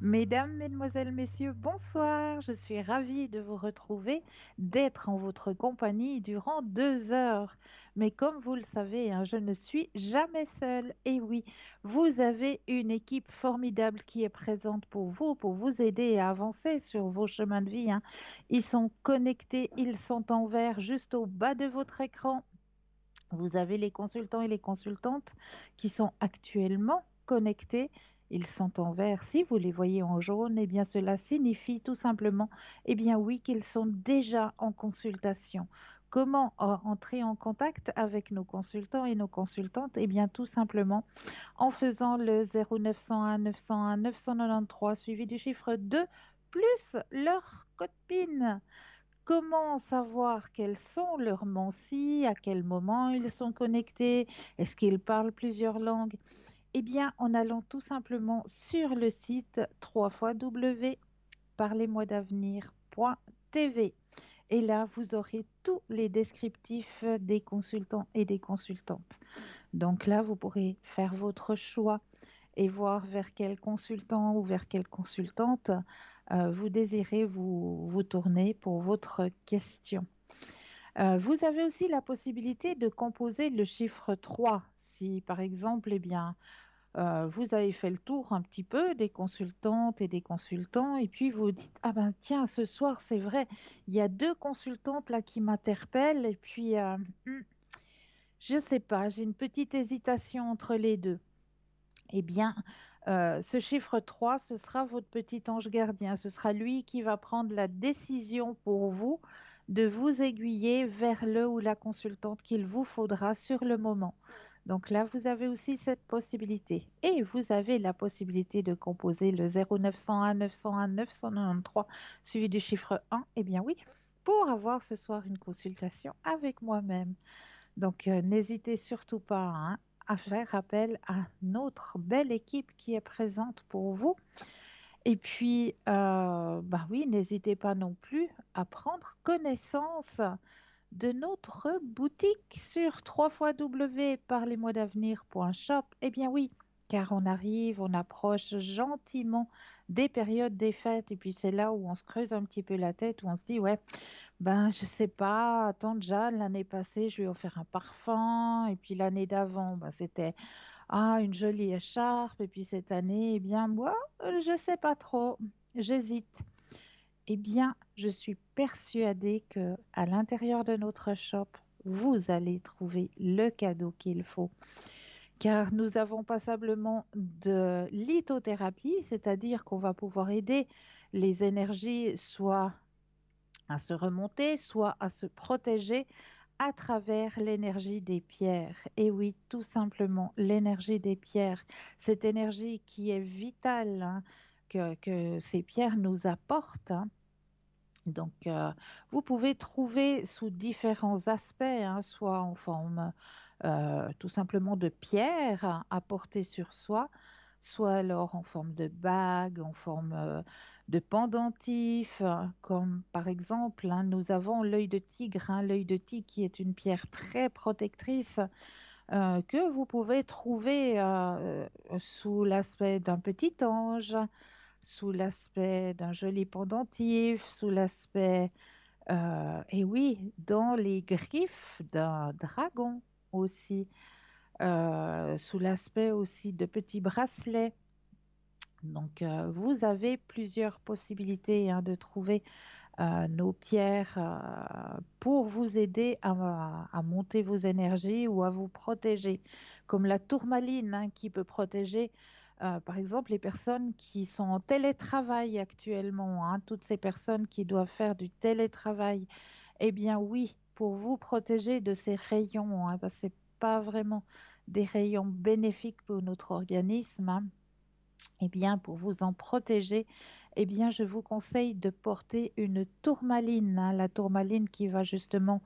Mesdames, Mesdemoiselles, Messieurs, bonsoir. Je suis ravie de vous retrouver, d'être en votre compagnie durant 2 heures. Mais comme vous le savez, hein, je ne suis jamais seule. Et oui, vous avez une équipe formidable qui est présente pour vous aider à avancer sur vos chemins de vie, hein. Ils sont connectés, ils sont en vert juste au bas de votre écran. Vous avez les consultants et les consultantes qui sont actuellement connectés. Ils sont en vert. Si vous les voyez en jaune, eh bien cela signifie tout simplement, eh bien oui, qu'ils sont déjà en consultation. Comment entrer en contact avec nos consultants et nos consultantes? Eh bien tout simplement en faisant le 0901 901 993 suivi du chiffre 2 plus leur code PIN. Comment savoir quels sont leurs Mansi, à quel moment ils sont connectés, est-ce qu'ils parlent plusieurs langues? Eh bien, en allant tout simplement sur le site www.parlez-moi-d'avenir.tv. Et là, vous aurez tous les descriptifs des consultants et des consultantes. Donc là, vous pourrez faire votre choix et voir vers quel consultant ou vers quelle consultante vous désirez vous tourner pour votre question. Vous avez aussi la possibilité de composer le chiffre 3. Si, par exemple, eh bien, vous avez fait le tour un petit peu des consultantes et des consultants, et puis vous dites, ah ben tiens, ce soir, c'est vrai, il y a deux consultantes là qui m'interpellent, et puis, je ne sais pas, j'ai une petite hésitation entre les deux. Eh bien, ce chiffre 3, ce sera votre petit ange gardien. Ce sera lui qui va prendre la décision pour vous de vous aiguiller vers le ou la consultante qu'il vous faudra sur le moment. Donc là, vous avez aussi cette possibilité. Et vous avez la possibilité de composer le 0901 901 993 suivi du chiffre 1. Eh bien oui, pour avoir ce soir une consultation avec moi-même. Donc, n'hésitez surtout pas, hein, à faire appel à notre belle équipe qui est présente pour vous. Et puis, bah oui, n'hésitez pas non plus à prendre connaissance de notre boutique sur www.parlez-moi-d'avenir.shop. Eh bien oui, car on arrive, on approche gentiment des périodes des fêtes et puis c'est là où on se creuse un petit peu la tête, où on se dit, ouais, ben je sais pas, tante Jeanne, l'année passée, je lui ai offert un parfum et puis l'année d'avant, ben, c'était une jolie écharpe et puis cette année, eh bien moi, je sais pas trop, j'hésite. Eh bien, je suis persuadée que à l'intérieur de notre shop, vous allez trouver le cadeau qu'il faut. Car nous avons passablement de lithothérapie, c'est-à-dire qu'on va pouvoir aider les énergies soit à se remonter, soit à se protéger à travers l'énergie des pierres. Et oui, tout simplement, l'énergie des pierres, cette énergie qui est vitale, hein, que ces pierres nous apportent, hein. Donc, vous pouvez trouver sous différents aspects, hein, soit en forme tout simplement de pierre à porter sur soi, soit alors en forme de bague, en forme de pendentif, comme par exemple, hein, nous avons l'œil de tigre, hein, l'œil de tigre qui est une pierre très protectrice que vous pouvez trouver sous l'aspect d'un petit ange, sous l'aspect d'un joli pendentif, sous l'aspect, et oui, dans les griffes d'un dragon aussi, sous l'aspect aussi de petits bracelets. Donc, vous avez plusieurs possibilités, hein, de trouver nos pierres pour vous aider à monter vos énergies ou à vous protéger, comme la tourmaline, hein, qui peut protéger, par exemple, les personnes qui sont en télétravail actuellement, hein, toutes ces personnes qui doivent faire du télétravail. Eh bien oui, pour vous protéger de ces rayons, hein, parce que ce n'est pas vraiment des rayons bénéfiques pour notre organisme, hein. Eh bien, pour vous en protéger, eh bien, je vous conseille de porter une tourmaline, hein, la tourmaline qui va justement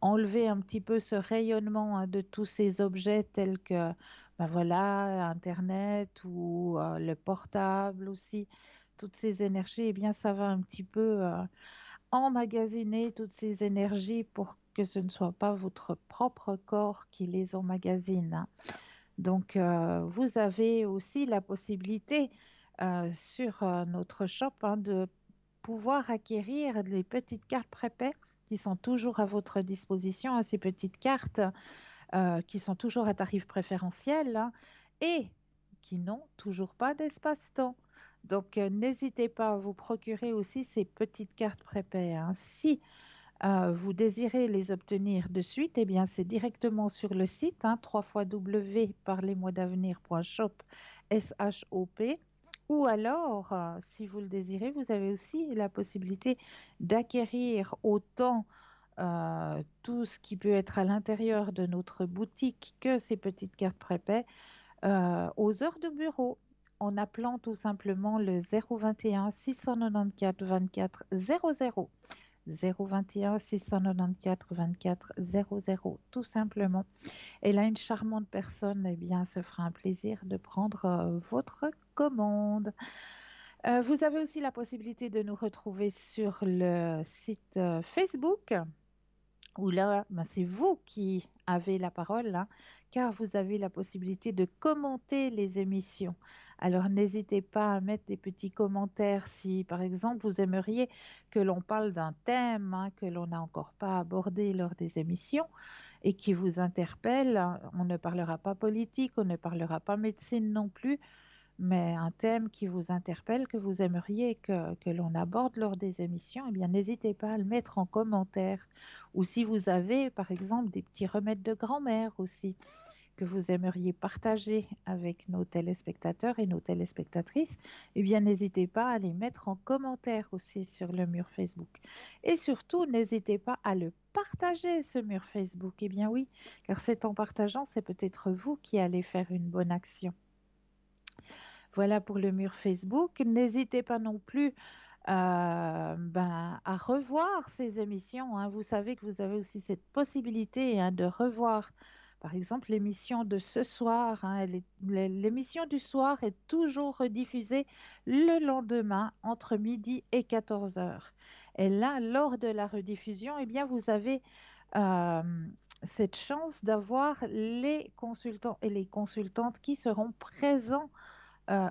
enlever un petit peu ce rayonnement, hein, de tous ces objets tels que, ben voilà, Internet ou le portable aussi. Toutes ces énergies, eh bien, ça va un petit peu emmagasiner toutes ces énergies pour que ce ne soit pas votre propre corps qui les emmagasine, hein. Donc, vous avez aussi la possibilité sur notre shop, hein, de pouvoir acquérir les petites cartes prépaies qui sont toujours à votre disposition, hein, ces petites cartes qui sont toujours à tarif préférentiel, hein, et qui n'ont toujours pas d'espace-temps. Donc, n'hésitez pas à vous procurer aussi ces petites cartes prépaies, hein. Si vous désirez les obtenir de suite, eh bien, c'est directement sur le site, hein, www.parlesmoi-d'avenir.shop, S-H-O-P. Ou alors, si vous le désirez, vous avez aussi la possibilité d'acquérir autant tout ce qui peut être à l'intérieur de notre boutique que ces petites cartes prépaies aux heures de bureau en appelant tout simplement le 021 694 24 00. 021 694 24 00, tout simplement. Et là, une charmante personne, eh bien, se fera un plaisir de prendre votre commande. Vous avez aussi la possibilité de nous retrouver sur le site Facebook où là, ben, c'est vous qui avez la parole, hein, car vous avez la possibilité de commenter les émissions. Alors, n'hésitez pas à mettre des petits commentaires si, par exemple, vous aimeriez que l'on parle d'un thème, hein, que l'on n'a encore pas abordé lors des émissions et qui vous interpelle. Hein. On ne parlera pas politique, on ne parlera pas médecine non plus, mais un thème qui vous interpelle, que vous aimeriez que l'on aborde lors des émissions, eh bien, n'hésitez pas à le mettre en commentaire. Ou si vous avez, par exemple, des petits remèdes de grand-mère aussi que vous aimeriez partager avec nos téléspectateurs et nos téléspectatrices, eh bien, n'hésitez pas à les mettre en commentaire aussi sur le mur Facebook. Et surtout, n'hésitez pas à le partager, ce mur Facebook. Eh bien oui, car c'est en partageant, c'est peut-être vous qui allez faire une bonne action. Voilà pour le mur Facebook. N'hésitez pas non plus à revoir ces émissions, hein. Vous savez que vous avez aussi cette possibilité, hein, de revoir, par exemple, l'émission de ce soir, hein. L'émission du soir est toujours rediffusée le lendemain entre midi et 14 heures. Et là, lors de la rediffusion, eh bien, vous avez euh, cette chance d'avoir les consultants et les consultantes qui seront présents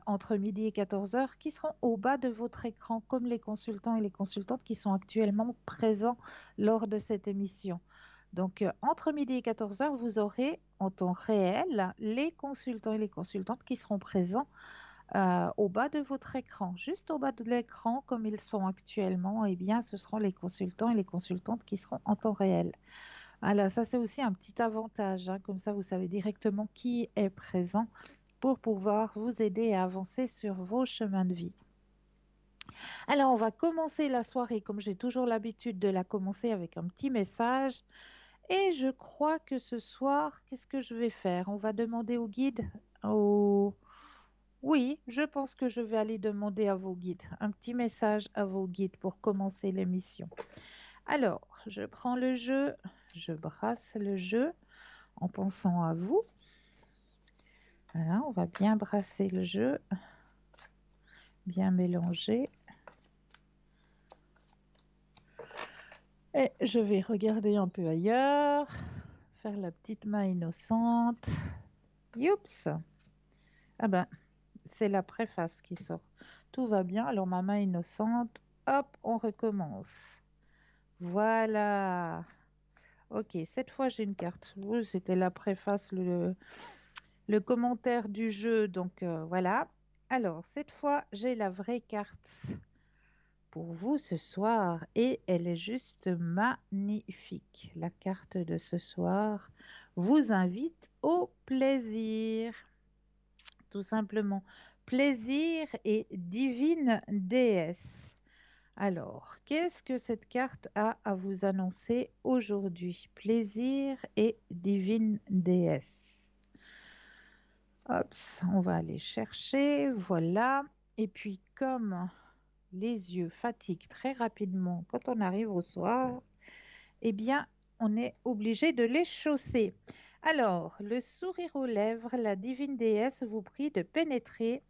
entre midi et 14 heures qui seront au bas de votre écran, comme les consultants et les consultantes qui sont actuellement présents lors de cette émission. Donc, entre midi et 14 heures, vous aurez en temps réel les consultants et les consultantes qui seront présents au bas de votre écran. Juste au bas de l'écran, comme ils sont actuellement, eh bien, ce seront les consultants et les consultantes qui seront en temps réel. Voilà, ça c'est aussi un petit avantage, hein. Comme ça, vous savez directement qui est présent pour pouvoir vous aider à avancer sur vos chemins de vie. Alors, on va commencer la soirée comme j'ai toujours l'habitude de la commencer avec un petit message. Et je crois que ce soir, qu'est-ce que je vais faire? On va demander au guide, au... Oui, je pense que je vais aller demander à vos guides, un petit message à vos guides pour commencer l'émission. Alors, je prends le jeu, je brasse le jeu en pensant à vous. Voilà, on va bien brasser le jeu, bien mélanger. Et je vais regarder un peu ailleurs, faire la petite main innocente. Youps! Ah ben, c'est la préface qui sort. Tout va bien, alors ma main innocente, hop, on recommence. Voilà. Ok, cette fois j'ai une carte. Oui, c'était la préface, le commentaire du jeu, donc voilà. Alors, cette fois, j'ai la vraie carte pour vous ce soir et elle est juste magnifique. La carte de ce soir vous invite au plaisir, tout simplement. Plaisir et divine déesse. Alors, qu'est-ce que cette carte a à vous annoncer aujourd'hui? Plaisir et divine déesse. Hop, on va aller chercher, voilà. Et puis, comme les yeux fatiguent très rapidement quand on arrive au soir, eh bien, on est obligé de les chausser. Alors, le sourire aux lèvres, la divine déesse vous prie de pénétrer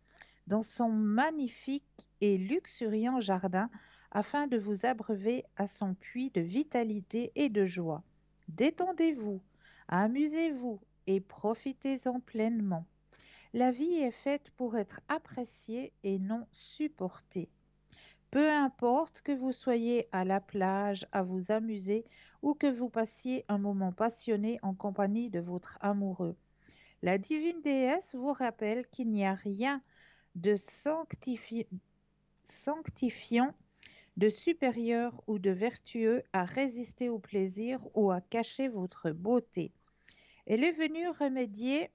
dans son magnifique et luxuriant jardin afin de vous abreuver à son puits de vitalité et de joie. Détendez-vous, amusez-vous et profitez-en pleinement. La vie est faite pour être appréciée et non supportée. Peu importe que vous soyez à la plage à vous amuser ou que vous passiez un moment passionné en compagnie de votre amoureux. La divine déesse vous rappelle qu'il n'y a rien de sanctifiant, de supérieur ou de vertueux à résister au plaisir ou à cacher votre beauté. Elle est venue remédier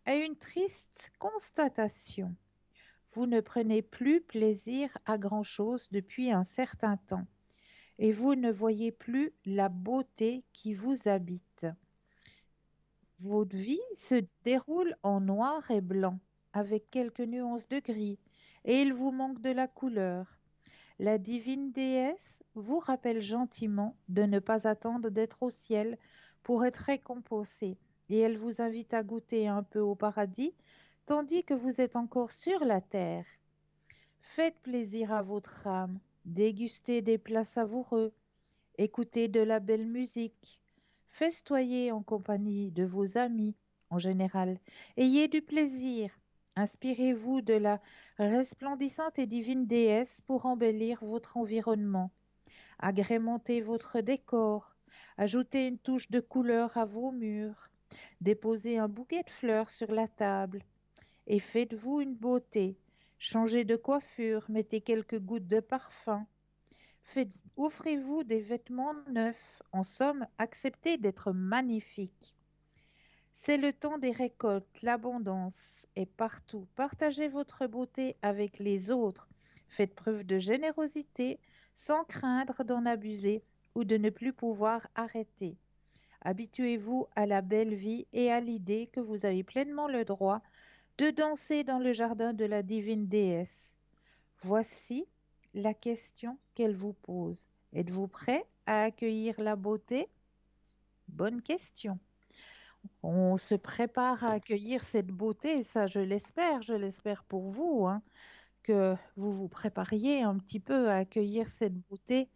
à une triste constatation. Vous ne prenez plus plaisir à grand-chose depuis un certain temps et vous ne voyez plus la beauté qui vous habite. Votre vie se déroule en noir et blanc, avec quelques nuances de gris, et il vous manque de la couleur. La divine déesse vous rappelle gentiment de ne pas attendre d'être au ciel pour être récompensé, et elle vous invite à goûter un peu au paradis, tandis que vous êtes encore sur la terre. Faites plaisir à votre âme, dégustez des plats savoureux, écoutez de la belle musique, festoyez en compagnie de vos amis en général, ayez du plaisir, inspirez-vous de la resplendissante et divine déesse pour embellir votre environnement, agrémentez votre décor, ajoutez une touche de couleur à vos murs, déposez un bouquet de fleurs sur la table et faites-vous une beauté. Changez de coiffure, mettez quelques gouttes de parfum. Offrez-vous des vêtements neufs. En somme, acceptez d'être magnifique. C'est le temps des récoltes, l'abondance est partout. Partagez votre beauté avec les autres. Faites preuve de générosité sans craindre d'en abuser ou de ne plus pouvoir arrêter. Habituez-vous à la belle vie et à l'idée que vous avez pleinement le droit de danser dans le jardin de la divine déesse. Voici la question qu'elle vous pose. Êtes-vous prêt à accueillir la beauté? Bonne question. On se prépare à accueillir cette beauté, ça je l'espère pour vous, hein, que vous vous prépariez un petit peu à accueillir cette beauté.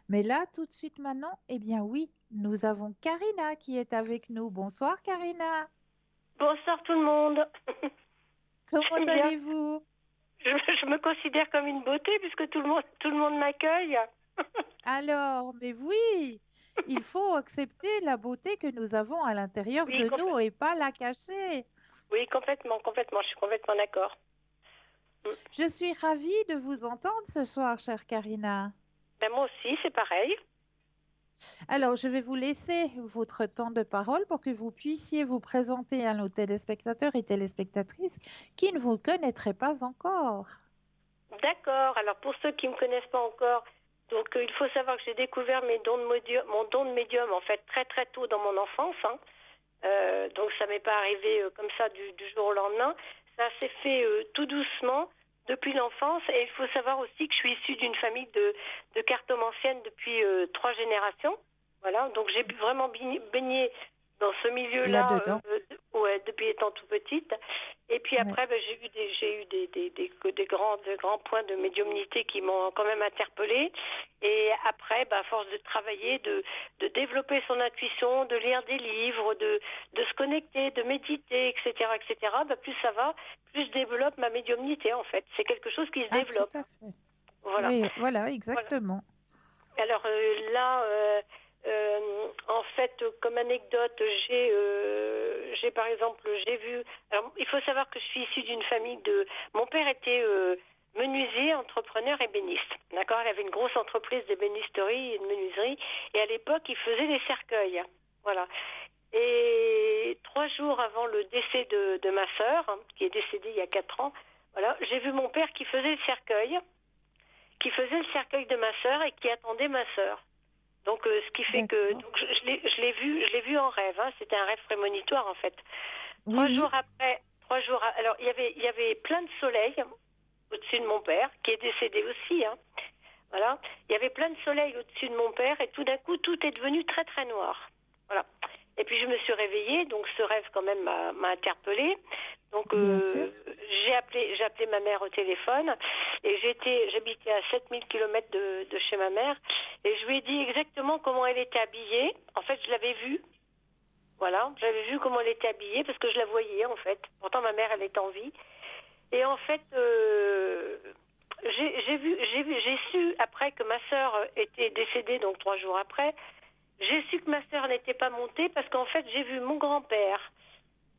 Mais là, tout de suite maintenant, eh bien oui, nous avons Karina qui est avec nous. Bonsoir Karina, Bonsoir tout le monde. comment J'aime bien. allez-vous? Je me considère comme une beauté puisque tout le monde m'accueille. Alors, mais oui, il faut accepter la beauté que nous avons à l'intérieur Oui, de nous et pas la cacher. oui, complètement, complètement. Je suis complètement d'accord. Mm. Je suis ravie de vous entendre ce soir, chère Karina. Ben, moi aussi, c'est pareil. Alors, je vais vous laisser votre temps de parole pour que vous puissiez vous présenter à nos téléspectateurs et téléspectatrices qui ne vous connaîtraient pas encore. D'accord. Alors pour ceux qui ne me connaissent pas encore, donc il faut savoir que j'ai découvert mon don de médium en fait très très tôt dans mon enfance. Hein. Donc ça m'est pas arrivé comme ça du jour au lendemain. Ça s'est fait tout doucement depuis l'enfance. Et il faut savoir aussi que je suis issue d'une famille de cartomanciennes depuis 3 générations. Voilà, donc j'ai vraiment baigné dans ce milieu-là Là-dedans. ouais, depuis étant tout petite. Et puis Ouais. après, ben, j'ai eu des grands points de médiumnité qui m'ont quand même interpellée. Et après, ben, à force de travailler, de développer son intuition, de lire des livres, de se connecter, de méditer, etc., etc., ben, plus ça va, plus je développe ma médiumnité en fait. C'est quelque chose qui se Ah, tout développe. à fait. Voilà. Oui, voilà, Voilà. exactement. Alors là, en fait, comme anecdote, j'ai par exemple, j'ai vu. Alors, il faut savoir que je suis issue d'une famille de. Mon père était menuisier, entrepreneur, ébéniste. D'accord, il avait une grosse entreprise d'ébénisterie et de menuiserie, et à l'époque, il faisait des cercueils. Voilà. Et 3 jours avant le décès de ma sœur, hein, qui est décédée il y a 4 ans, voilà, j'ai vu mon père qui faisait le cercueil de ma sœur et qui attendait ma sœur. Donc, ce qui fait que D'accord. donc je l'ai vu en rêve. Hein, c'était un rêve prémonitoire en fait. Oui, Trois oui, jours après, alors il y avait plein de soleil au-dessus de mon père qui est décédé aussi. Hein, voilà, il y avait plein de soleil au-dessus de mon père et tout d'un coup tout est devenu très très noir. Voilà. Et puis je me suis réveillée, donc ce rêve quand même m'a interpellée. Donc bien sûr. j'ai appelé ma mère au téléphone et j'habitais à 7 000 kilomètres de chez ma mère et je lui ai dit exactement comment elle était habillée. En fait, je l'avais vue Voilà, j'avais vu comment elle était habillée parce que je la voyais en fait. Pourtant ma mère elle est en vie. Et en fait, j'ai su après que ma sœur était décédée, donc 3 jours après, j'ai su que ma sœur n'était pas montée parce qu'en fait j'ai vu mon grand-père,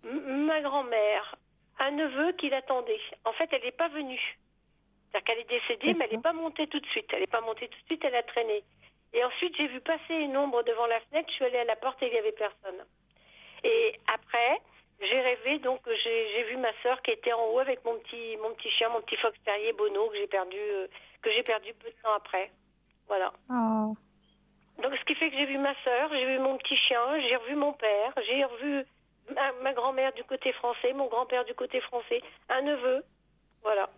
ma grand-mère, un neveu qui l'attendait. En fait, elle n'est pas venue. C'est-à-dire qu'elle est décédée, mais elle n'est D'accord. pas montée tout de suite. Elle n'est pas montée tout de suite, elle a traîné. Et ensuite, j'ai vu passer une ombre devant la fenêtre. Je suis allée à la porte et il n'y avait personne. Et après, j'ai rêvé, donc j'ai vu ma sœur qui était en haut avec mon petit chien, mon petit fox terrier Bono que j'ai perdu peu de temps après. Voilà. Oh, Donc ce qui fait que j'ai vu ma sœur, j'ai vu mon petit chien, j'ai revu mon père, j'ai revu ma grand-mère du côté français, mon grand-père du côté français, un neveu. Voilà.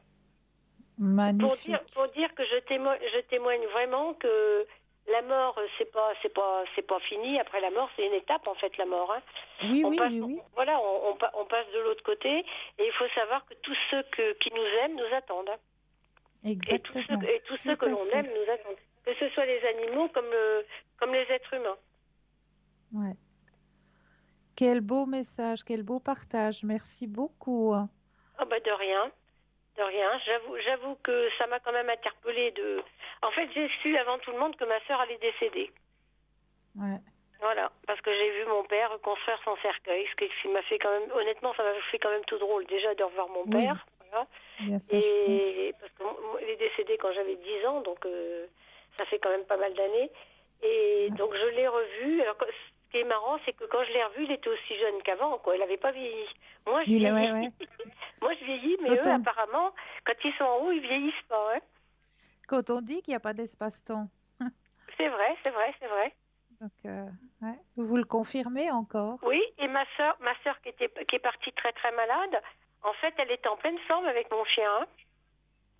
magnifique. Pour dire que je témoigne vraiment que la mort, c'est pas fini. Après la mort, c'est une étape en fait, la mort. Hein. Oui, On oui, passe, oui, oui, voilà, on passe de l'autre côté et il faut savoir que tous ceux qui nous aiment nous attendent. Hein. exactement. Et tous ceux Tout que à l'on fait. aime nous attendent. Que ce soit les animaux comme les êtres humains. Ouais. Quel beau message, quel beau partage. Merci beaucoup. Oh bah de rien, de rien. J'avoue que ça m'a quand même interpellée de. En fait, j'ai su avant tout le monde que ma sœur allait décéder. Ouais, Voilà, parce que j'ai vu mon père reconstruire son cercueil, ce qui m'a fait quand même, honnêtement, ça m'a fait quand même tout drôle déjà de revoir mon oui, père. Voilà. bien ça, je pense. Et parce qu'il est décédé quand j'avais 10 ans, donc ça fait quand même pas mal d'années. Et Ouais. donc je l'ai revu. Alors, ce qui est marrant, c'est que quand je l'ai revu, il était aussi jeune qu'avant, quoi. Il n'avait pas vieilli. Moi, je Ouais, vieillis. ouais. Moi, je vieillis, mais Quand eux, on, apparemment, quand ils sont en haut, ils vieillissent pas. Hein. quand on dit qu'il n'y a pas d'espace-temps. C'est vrai, c'est vrai, c'est vrai. Donc, ouais. Vous le confirmez encore? Oui, et ma sœur qui est partie très très malade, en fait, elle était en pleine forme avec mon chien. Hein.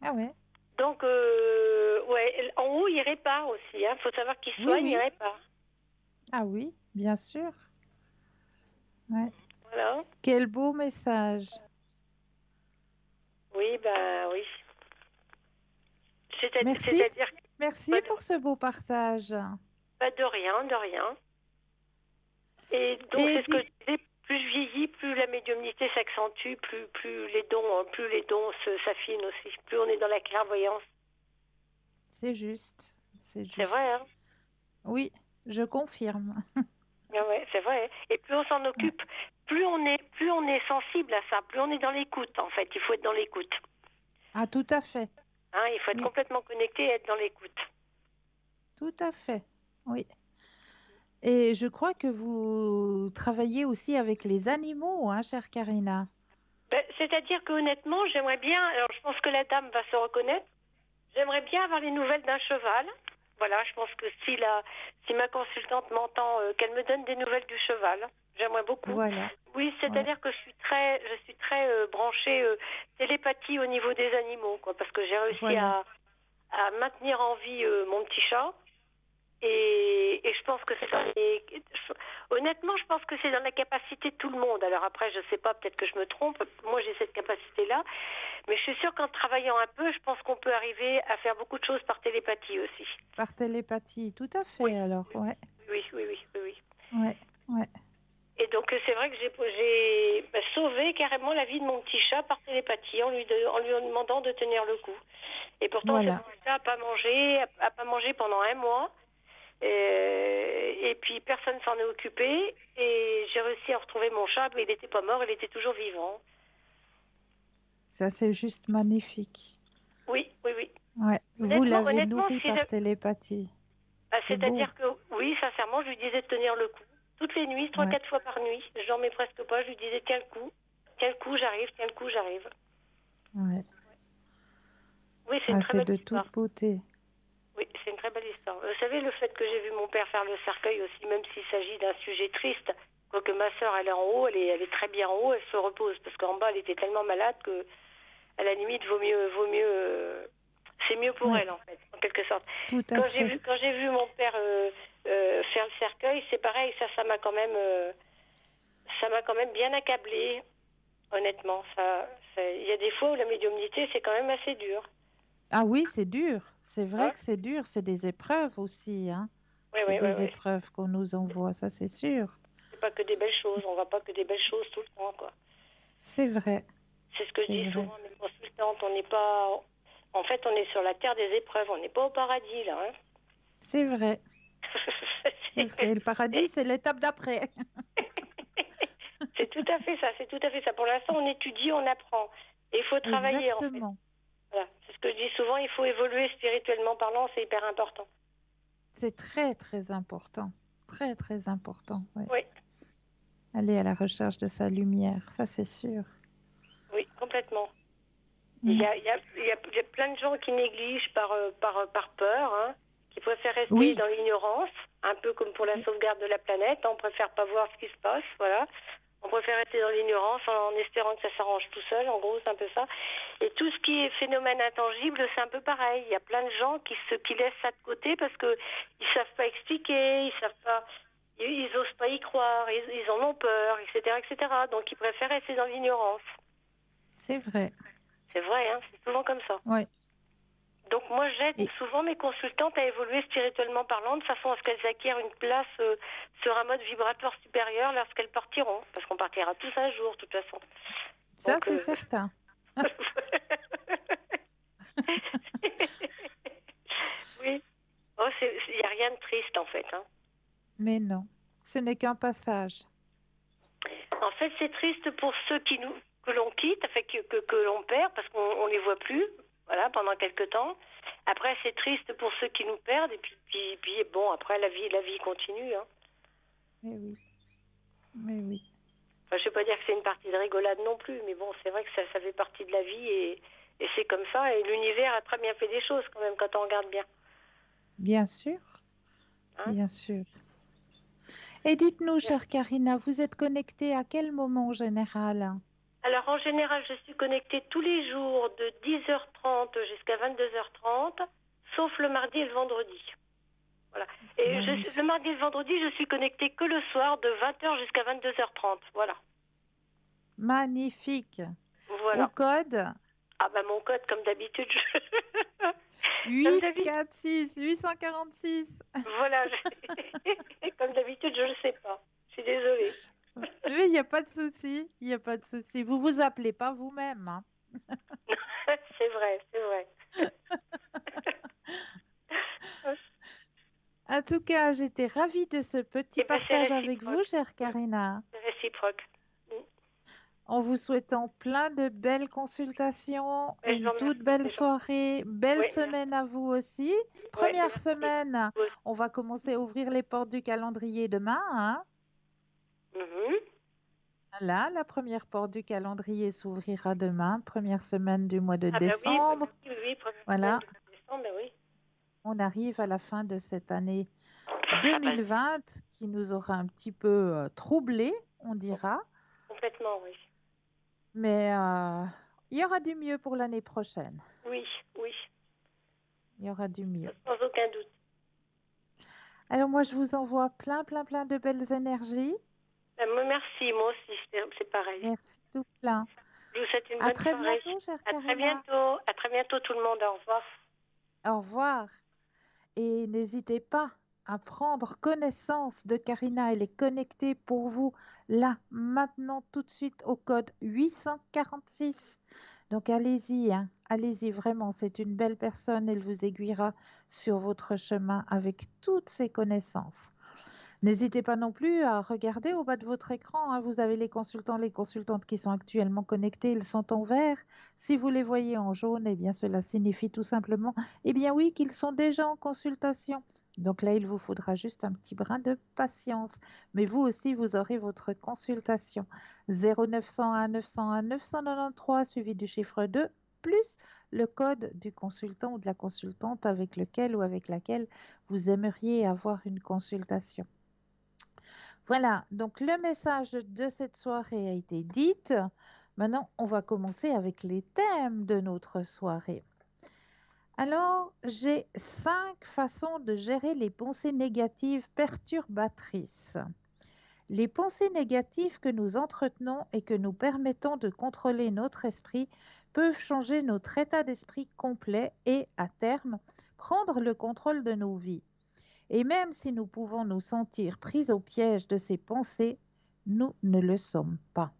Ah ouais. Donc, ouais, en haut, il répare aussi. Hein. Faut savoir qu'il Oui, soigne, il oui. répare. Ah oui, bien sûr. Ouais. Voilà. Quel beau message. Oui, ben oui. Merci. C'est-à-dire, Merci pas pour ce beau partage. pas de rien, de rien. Et donc, Et c'est ce que dis, je disais, plus je vieillis, plus la médiumnité s'accentue, plus les dons s'affinent aussi, plus on est dans la clairvoyance. c'est juste, c'est C'est vrai, juste. hein? Oui, je confirme. Ah ouais, c'est vrai. Et plus on s'en Ouais. occupe, plus on est sensible à ça, plus on est dans l'écoute, en fait. Il faut être dans l'écoute. Ah, tout à fait. Hein, il faut être Oui, complètement connecté et être dans l'écoute. tout à fait. Oui. Et je crois que vous travaillez aussi avec les animaux, hein, chère Karina. Ben, c'est-à-dire que honnêtement, j'aimerais bien, alors je pense que la dame va se reconnaître, j'aimerais bien avoir les nouvelles d'un cheval. Voilà, je pense que si ma consultante m'entend, qu'elle me donne des nouvelles du cheval, j'aimerais beaucoup. Voilà. Oui, Ouais. c'est-à-dire que je suis très branchée télépathie au niveau des animaux, quoi, parce que j'ai réussi Voilà. à maintenir en vie mon petit chat. Et je pense que honnêtement, je pense que c'est dans la capacité de tout le monde. Alors après, je sais pas, peut-être que je me trompe. Moi, j'ai cette capacité-là. Mais je suis sûre qu'en travaillant un peu, je pense qu'on peut arriver à faire beaucoup de choses par télépathie aussi. Par télépathie, tout à Oui, fait alors. Ouais. oui. Ouais. Ouais. Et donc, c'est vrai que j'ai sauvé carrément la vie de mon petit chat par télépathie en lui demandant de tenir le coup. Et pourtant, ce Voilà. petit chat a pas mangé pendant un mois. Et puis personne s'en est occupé et j'ai réussi à retrouver mon chat, mais il n'était pas mort, il était toujours vivant. Ça, c'est juste magnifique. Oui. Ouais. Vous l'avez Honnêtement, nourri par télépathie. C'est beau. c'est-à-dire que oui, sincèrement, je lui disais de tenir le coup. Toutes les nuits, trois, Ouais. quatre fois par nuit, je dormais presque pas, je lui disais tiens le coup, j'arrive, tiens le coup, j'arrive. Ouais. Oui, c'est une Ah, très c'est belle de histoire. toute beauté. Oui, c'est une très belle histoire. Vous savez, le fait que j'ai vu mon père faire le cercueil aussi, même s'il s'agit d'un sujet triste, quoique ma sœur, elle est en haut, elle est très bien en haut, elle se repose, parce qu'en bas, elle était tellement malade que, à la limite, c'est mieux pour Ouais. elle, en fait, en quelque sorte. Tout à fait. Quand j'ai vu mon père faire le cercueil, c'est pareil, ça m'a quand même bien accablée, honnêtement. Il y a des fois où la médiumnité, c'est quand même assez dur. Ah oui, c'est dur. C'est vrai Hein. que c'est dur. C'est des épreuves aussi, hein. Oui, C'est oui, oui, des oui. épreuves qu'on nous envoie, ça c'est sûr. pas que des belles choses, on voit pas que des belles choses tout le temps, quoi. C'est vrai, C'est ce que je c'est dis vrai. souvent à mes consultantes. On n'est pas, en fait, on est sur la terre des épreuves. On n'est pas au paradis là. Hein. C'est vrai, c'est vrai. Le paradis, c'est l'étape d'après. C'est tout à fait ça. C'est tout à fait ça. Pour l'instant, on étudie, on apprend. Et il faut travailler en fait. Exactement. Voilà. C'est ce que je dis souvent. Il faut évoluer spirituellement parlant. C'est hyper important. C'est très, très important. Très, très important. Ouais. Oui, Aller à la recherche de sa lumière, ça c'est sûr. oui, complètement. Mm. Il y a plein de gens qui négligent par peur, hein, qui préfèrent rester Oui, dans l'ignorance, un peu comme pour la sauvegarde de la planète. On préfère pas voir ce qui se passe, voilà. On préfère rester dans l'ignorance en espérant que ça s'arrange tout seul. En gros, c'est un peu ça. Et tout ce qui est phénomène intangible, c'est un peu pareil. Il y a plein de gens qui laissent ça de côté parce que ils savent pas expliquer, ils savent pas, ils osent pas y croire, ils en ont peur, etc., etc. Donc, ils préfèrent rester dans l'ignorance. c'est vrai. C'est vrai, hein, c'est souvent comme ça. Ouais. Donc moi, j'aide Et souvent mes consultantes à évoluer spirituellement parlant, de façon à ce qu'elles acquièrent une place sur un mode vibratoire supérieur lorsqu'elles partiront. Parce qu'on partira tous un jour, de toute façon. ça, Donc, c'est certain. oui. Oh, il n'y a rien de triste, en fait. Hein. Mais non, ce n'est qu'un passage. En fait, c'est triste pour ceux que l'on quitte, enfin, que l'on perd, parce qu'on ne les voit plus, voilà, pendant quelque temps. Après, c'est triste pour ceux qui nous perdent, et puis bon, après, la vie continue, hein. Mais oui, mais oui. Enfin, je ne vais pas dire que c'est une partie de rigolade non plus, mais bon, c'est vrai que ça fait partie de la vie et c'est comme ça. Et l'univers a très bien fait des choses quand même quand on regarde bien. Bien sûr, Hein. bien sûr. Et dites-nous, chère Karina, vous êtes connectée à quel moment en général? Alors en général, je suis connectée tous les jours de 10h30 jusqu'à 22h30, sauf le mardi et le vendredi. Voilà. Et le Magnifique. mardi et le vendredi, je suis connectée que le soir de 20h jusqu'à 22h30. Voilà. Magnifique. Au Voilà. code Ah bah mon code, comme d'habitude, comme d'habitude. 846 846. Voilà. Comme d'habitude, je ne le sais pas. Je suis désolée. Oui, il n'y a pas de souci, il n'y a pas de souci. Vous vous appelez pas vous-même, hein. C'est vrai, c'est vrai. En tout cas, j'étais ravie de ce petit Eh bien, c'est partage avec vous, réciproque. chère Mm. Karina. C'est réciproque. Mm. En vous souhaitant plein de belles consultations, Et je une vous toute remercie, belle c'est gentil. soirée, belle Oui, semaine à vous aussi. oui, Première merci. semaine, Oui. on va commencer à ouvrir les portes du calendrier demain, hein. Mhm. Voilà, la première porte du calendrier s'ouvrira demain, première semaine du mois de Ah ben oui, décembre. première semaine Voilà, de décembre, ben oui. on arrive à la fin de cette année Ah ben, 2020 qui nous aura un petit peu troublés, on dira, complètement, oui. mais il y aura du mieux pour l'année prochaine. Oui, oui, Il y aura du mieux. sans aucun doute. Alors moi, je vous envoie plein, plein, plein de belles énergies. Ben, moi, merci, moi aussi, c'est pareil. Merci tout plein. Je vous souhaite une À bonne très soirée. bientôt, chère Karina. À très bientôt tout le monde, au revoir. Au revoir. Et n'hésitez pas à prendre connaissance de Karina. Elle est connectée pour vous là, maintenant, tout de suite au code 846. Donc allez-y, hein. Allez-y, vraiment, c'est une belle personne. Elle vous aiguillera sur votre chemin avec toutes ses connaissances. N'hésitez pas non plus à regarder au bas de votre écran, hein. Vous avez les consultants, les consultantes qui sont actuellement connectés. Ils sont en vert. Si vous les voyez en jaune, eh bien, cela signifie tout simplement, eh bien oui, qu'ils sont déjà en consultation. Donc là, il vous faudra juste un petit brin de patience. Mais vous aussi, vous aurez votre consultation. 0901 901 993 suivi du chiffre 2 plus le code du consultant ou de la consultante avec lequel ou avec laquelle vous aimeriez avoir une consultation. Voilà, donc le message de cette soirée a été dit. Maintenant, on va commencer avec les thèmes de notre soirée. Alors, j'ai 5 façons de gérer les pensées négatives perturbatrices. Les pensées négatives que nous entretenons et que nous permettons de contrôler notre esprit peuvent changer notre état d'esprit complet et, à terme, prendre le contrôle de nos vies. Et même si nous pouvons nous sentir pris au piège de ces pensées, Nous ne le sommes pas.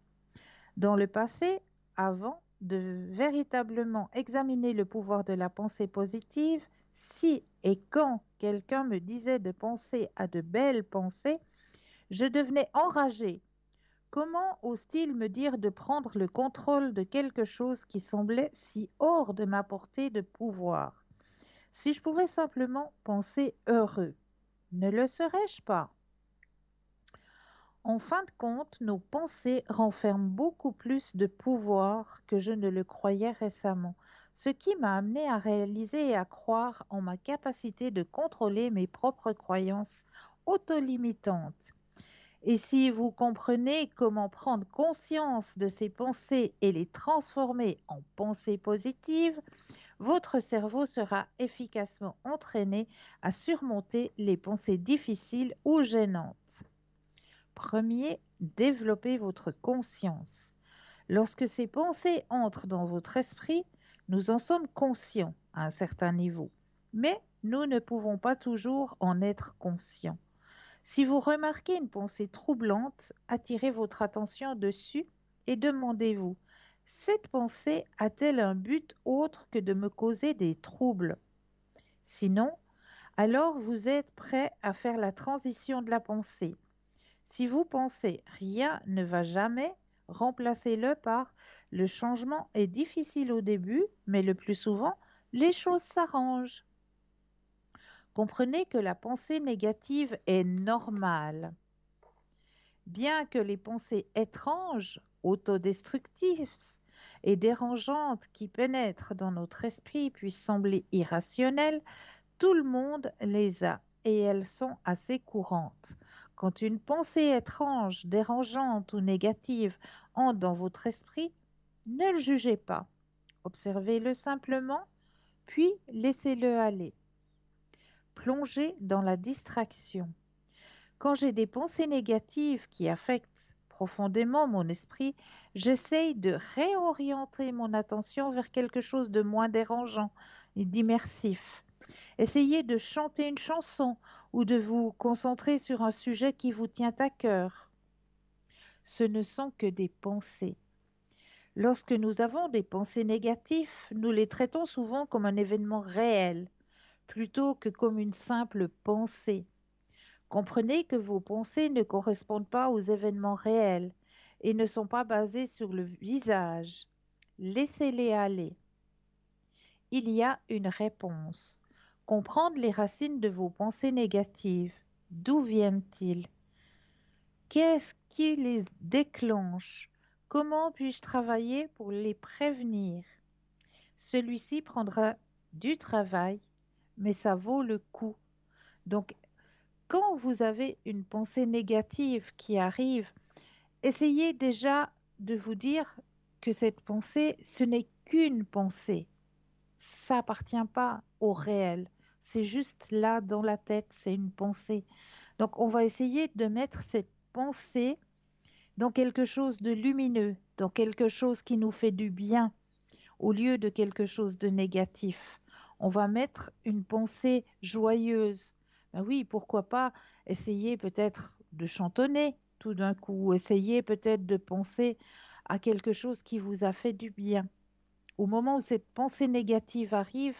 Dans le passé, avant de véritablement examiner le pouvoir de la pensée positive, si et quand quelqu'un me disait de penser à de belles pensées, je devenais enragée. Comment ose-t-il me dire de prendre le contrôle de quelque chose qui semblait si hors de ma portée de pouvoir? Si je pouvais simplement penser heureux, ne le serais-je pas? En fin de compte, nos pensées renferment beaucoup plus de pouvoir que je ne le croyais récemment, ce qui m'a amené à réaliser et à croire en ma capacité de contrôler mes propres croyances autolimitantes. Et si vous comprenez comment prendre conscience de ces pensées et les transformer en pensées positives, votre cerveau sera efficacement entraîné à surmonter les pensées difficiles ou gênantes. Premier, développez votre conscience. Lorsque ces pensées entrent dans votre esprit, nous en sommes conscients à un certain niveau, mais nous ne pouvons pas toujours en être conscients. Si vous remarquez une pensée troublante, attirez votre attention dessus et demandez-vous, cette pensée a-t-elle un but autre que de me causer des troubles? Sinon, alors vous êtes prêt à faire la transition de la pensée. Si vous pensez rien ne va jamais, remplacez-le par le changement est difficile au début, mais le plus souvent, les choses s'arrangent. Comprenez que la pensée négative est normale. Bien que les pensées étranges, autodestructives et dérangeantes qui pénètrent dans notre esprit puissent sembler irrationnelles, tout le monde les a et elles sont assez courantes. Quand une pensée étrange, dérangeante ou négative entre dans votre esprit, ne le jugez pas. Observez-le simplement, puis laissez-le aller. Plongez dans la distraction. Quand j'ai des pensées négatives qui affectent profondément mon esprit, j'essaye de réorienter mon attention vers quelque chose de moins dérangeant et d'immersif. Essayez de chanter une chanson ou de vous concentrer sur un sujet qui vous tient à cœur. Ce ne sont que des pensées. Lorsque nous avons des pensées négatives, nous les traitons souvent comme un événement réel, plutôt que comme une simple pensée. Comprenez que vos pensées ne correspondent pas aux événements réels et ne sont pas basées sur le visage. Laissez-les aller. Il y a une réponse. Comprendre les racines de vos pensées négatives. D'où viennent-ils? Qu'est-ce qui les déclenche? Comment puis-je travailler pour les prévenir? Celui-ci prendra du travail, mais ça vaut le coup. Donc, quand vous avez une pensée négative qui arrive, essayez déjà de vous dire que cette pensée, ce n'est qu'une pensée. Ça appartient pas au réel. C'est juste là dans la tête, c'est une pensée. Donc on va essayer de mettre cette pensée dans quelque chose de lumineux, dans quelque chose qui nous fait du bien, au lieu de quelque chose de négatif. On va mettre une pensée joyeuse. Ben oui, pourquoi pas essayer peut-être de chantonner tout d'un coup, essayer peut-être de penser à quelque chose qui vous a fait du bien. Au moment où cette pensée négative arrive,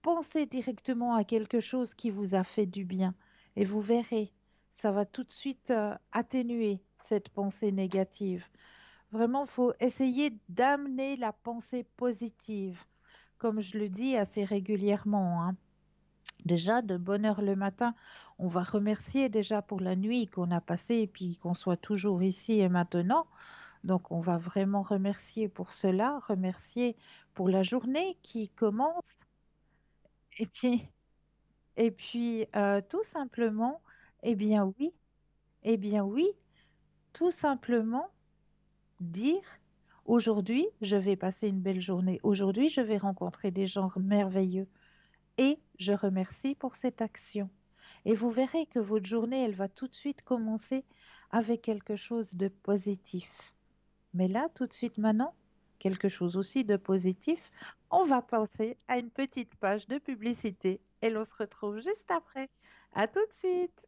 pensez directement à quelque chose qui vous a fait du bien et vous verrez, ça va tout de suite atténuer cette pensée négative. Vraiment, il faut essayer d'amener la pensée positive, comme je le dis assez régulièrement, hein. Déjà, de bonne heure le matin, on va remercier déjà pour la nuit qu'on a passée et puis qu'on soit toujours ici et maintenant. Donc, on va vraiment remercier pour cela, remercier pour la journée qui commence. Et puis, tout simplement, eh bien oui, eh bien oui, tout simplement dire, aujourd'hui, je vais passer une belle journée. Aujourd'hui, je vais rencontrer des gens merveilleux et je remercie pour cette action. Et vous verrez que votre journée, elle va tout de suite commencer avec quelque chose de positif. Mais là, tout de suite maintenant, quelque chose aussi de positif, on va passer à une petite page de publicité et l'on se retrouve juste après. À tout de suite.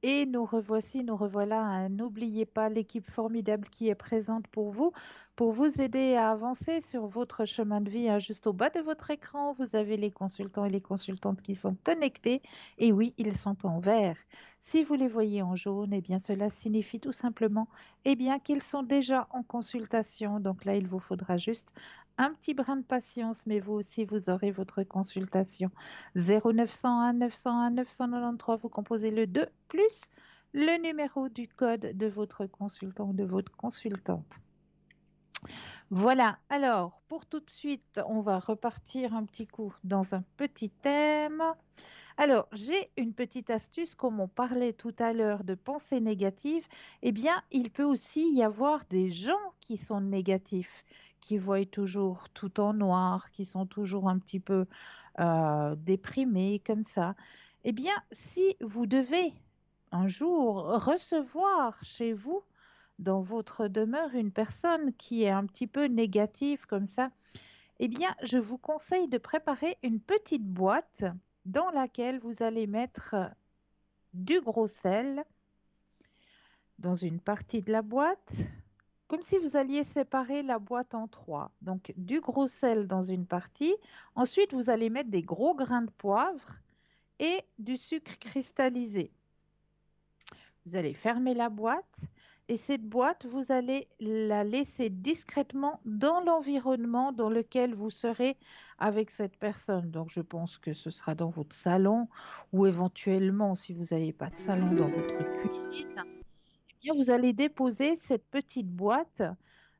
Et nous revoici, nous revoilà, hein. N'oubliez pas l'équipe formidable qui est présente pour vous aider à avancer sur votre chemin de vie, hein. Juste au bas de votre écran, vous avez les consultants et les consultantes qui sont connectés. Et oui, ils sont en vert. Si vous les voyez en jaune, eh bien, cela signifie tout simplement, eh bien, qu'ils sont déjà en consultation. Donc là, il vous faudra juste un petit brin de patience, mais vous aussi, vous aurez votre consultation. 0901 901 993, vous composez le 2 plus le numéro du code de votre consultant ou de votre consultante. Voilà, alors pour tout de suite, on va repartir un petit coup dans un petit thème. Alors, j'ai une petite astuce, comme on parlait tout à l'heure de pensée négative, eh bien, il peut aussi y avoir des gens qui sont négatifs, qui voient toujours tout en noir, qui sont toujours un petit peu déprimés comme ça. Eh bien, si vous devez un jour recevoir chez vous, dans votre demeure, une personne qui est un petit peu négative comme ça, eh bien, je vous conseille de préparer une petite boîte dans laquelle vous allez mettre du gros sel dans une partie de la boîte, comme si vous alliez séparer la boîte en trois. Donc, du gros sel dans une partie. Ensuite, vous allez mettre des gros grains de poivre et du sucre cristallisé. Vous allez fermer la boîte et cette boîte, vous allez la laisser discrètement dans l'environnement dans lequel vous serez avec cette personne. Donc, je pense que ce sera dans votre salon ou éventuellement, si vous n'avez pas de salon, dans votre cuisine. Eh bien, vous allez déposer cette petite boîte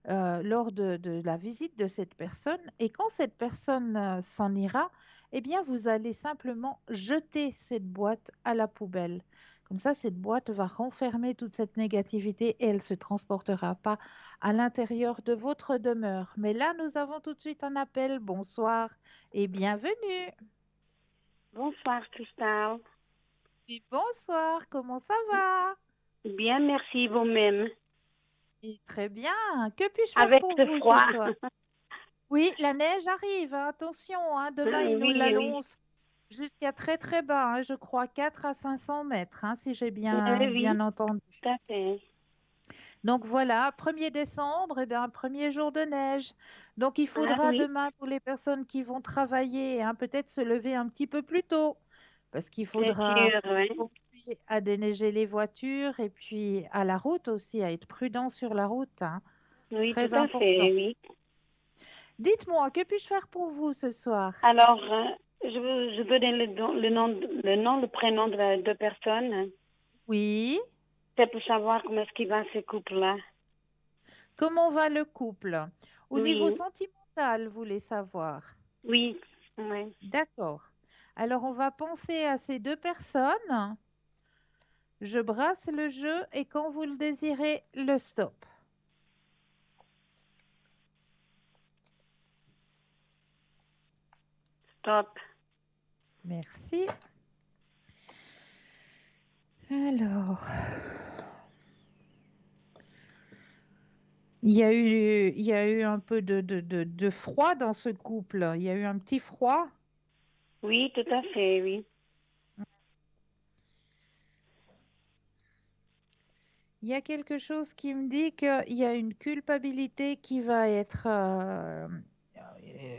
lors de la visite de cette personne. Et quand cette personne s'en ira, eh bien, vous allez simplement jeter cette boîte à la poubelle. Comme ça, cette boîte va renfermer toute cette négativité et elle ne se transportera pas à l'intérieur de votre demeure. Mais là, nous avons tout de suite un appel. Bonsoir et bienvenue. Bonsoir, Cristal. Et bonsoir, comment ça va? Bien, merci vous-même. Et très bien. Que puis-je faire Avec pour ce vous ce froid. soir? Oui, la neige arrive, hein, attention, hein, demain, il nous Oui, oui. l'annonce jusqu'à très très bas, hein, je crois 4 à 500 mètres, hein, si j'ai bien Oui, entendu. tout à fait. Donc voilà, 1er décembre, eh bien, premier jour de neige. Donc il Ah faudra oui, demain, pour les personnes qui vont travailler, hein, peut-être se lever un petit peu plus tôt, parce qu'il c'est faudra sûr, oui. penser à déneiger les voitures et puis à la route aussi, à être prudent sur la route, hein, Oui, tout très à important. fait, oui. Dites-moi, que puis-je faire pour vous ce soir? Alors, je veux donner le prénom de la deux personnes. Oui. C'est pour savoir comment est-ce qu'il va ce couple-là. Comment va le couple? Au niveau Oui, sentimental, vous voulez savoir? oui, oui. D'accord. Alors, on va penser à ces deux personnes. Je brasse le jeu et quand vous le désirez, le stop. Stop. Merci. Alors, il y a eu un peu de froid dans ce couple. Il y a eu un petit froid. Oui, tout à fait, oui. Il y a quelque chose qui me dit qu'il y a une culpabilité qui va être,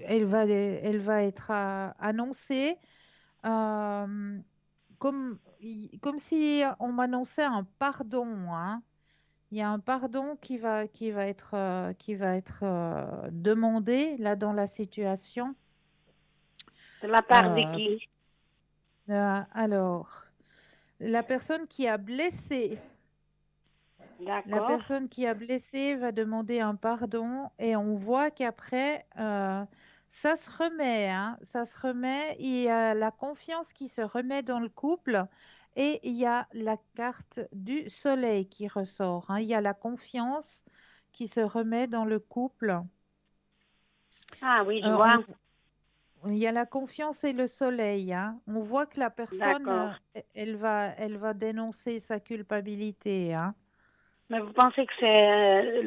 elle va être annoncée euh, comme si on m'annonçait un pardon, hein. Il y a un pardon qui va être demandé là dans la situation. De la part de Euh, qui? alors, la personne qui a blessé. La D'accord. personne qui a blessé va demander un pardon et on voit qu'après, ça se remet, hein, ça se remet. Il y a la confiance qui se remet dans le couple et il y a la carte du soleil qui ressort, hein. Il y a la confiance qui se remet dans le couple. Ah oui, je Euh, vois. on- il y a la confiance et le soleil, hein. On voit que la personne, D'accord. elle va dénoncer sa culpabilité, hein. Mais vous pensez que c'est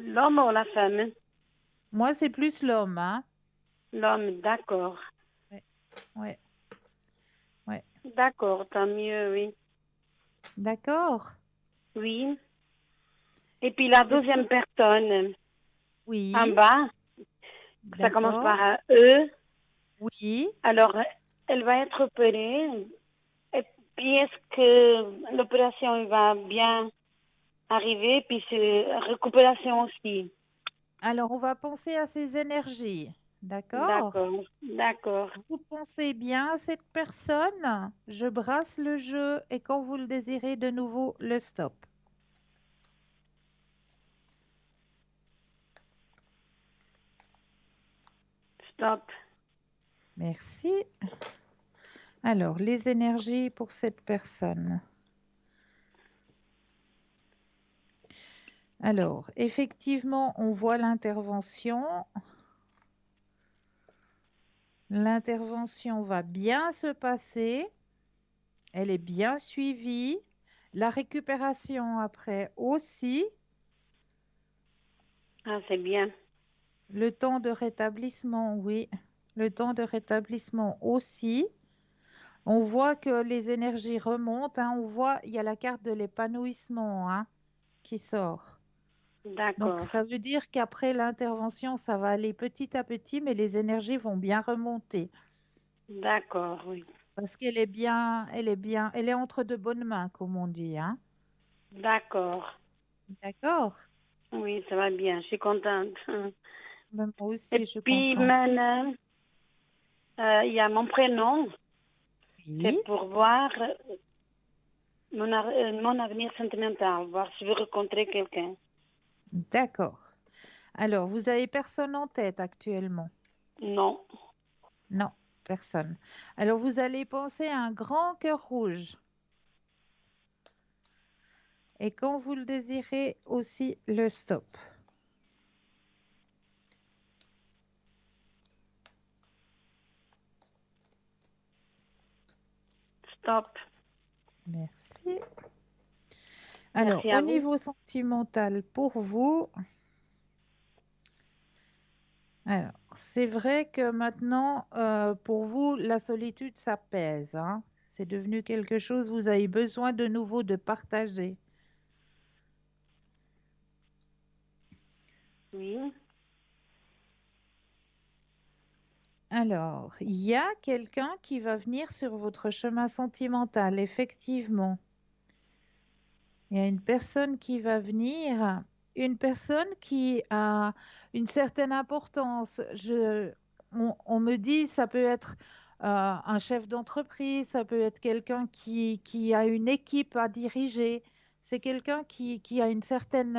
l'homme ou la femme? Moi, c'est plus l'homme, hein. L'homme, d'accord. Ouais, ouais, ouais. D'accord, tant mieux, oui. D'accord? Oui. Et puis la Est-ce que... deuxième personne en Oui, bas, ça commence d'accord. par un E. Oui. Alors, elle va être opérée. Et puis, est-ce que l'opération elle va bien arriver? Puis, c'est récupération aussi. Alors, on va penser à ces énergies. D'accord? D'accord, d'accord. Vous pensez bien à cette personne. Je brasse le jeu et quand vous le désirez de nouveau, le stop. Stop. Merci. Alors, les énergies pour cette personne. Alors, effectivement, on voit l'intervention. L'intervention va bien se passer. Elle est bien suivie. La récupération après aussi. Ah, c'est bien. Le temps de rétablissement, oui. Le temps de rétablissement aussi. On voit que les énergies remontent, hein. On voit, il y a la carte de l'épanouissement, hein, qui sort. Donc, D'accord, ça veut dire qu'après l'intervention, ça va aller petit à petit, mais les énergies vont bien remonter. d'accord, oui. Parce qu'elle est bien, elle est bien, elle est entre de bonnes mains, comme on dit, hein. D'accord. D'accord? Oui, ça va bien. Je suis contente. Ben, moi Et aussi, je suis puis contente. maintenant, il y a mon prénom. Oui, C'est pour voir mon avenir sentimental, voir si je veux rencontrer quelqu'un. d'accord. Alors, vous avez personne en tête actuellement? Non. Non, personne. Alors, vous allez penser à un grand cœur rouge. Et quand vous le désirez, aussi le stop. Stop. Merci. Alors, Merci au à vous. niveau sentimental, pour vous, alors, c'est vrai que maintenant, pour vous, la solitude, ça pèse, hein. C'est devenu quelque chose, vous avez besoin de nouveau de partager. Oui. Alors, il y a quelqu'un qui va venir sur votre chemin sentimental, effectivement. Il y a une personne qui va venir, une personne qui a une certaine importance. On me dit, ça peut être un chef d'entreprise, ça peut être quelqu'un qui a une équipe à diriger. C'est quelqu'un qui a une certaine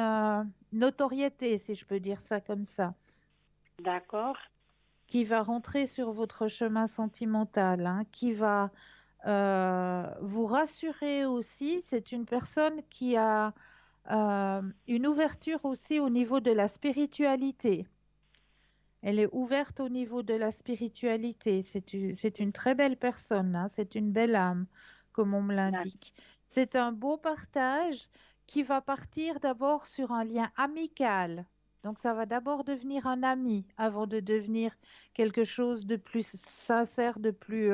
notoriété, si je peux dire ça comme ça, D'accord. qui va rentrer sur votre chemin sentimental, hein, qui va vous rassurer aussi. C'est une personne qui a une ouverture aussi au niveau de la spiritualité. Elle est ouverte au niveau de la spiritualité. C'est une très belle personne, hein. C'est une belle âme, comme on me D'ac- l'indique. C'est un beau partage qui va partir d'abord sur un lien amical. Donc ça va d'abord devenir un ami avant de devenir quelque chose de plus sincère, de plus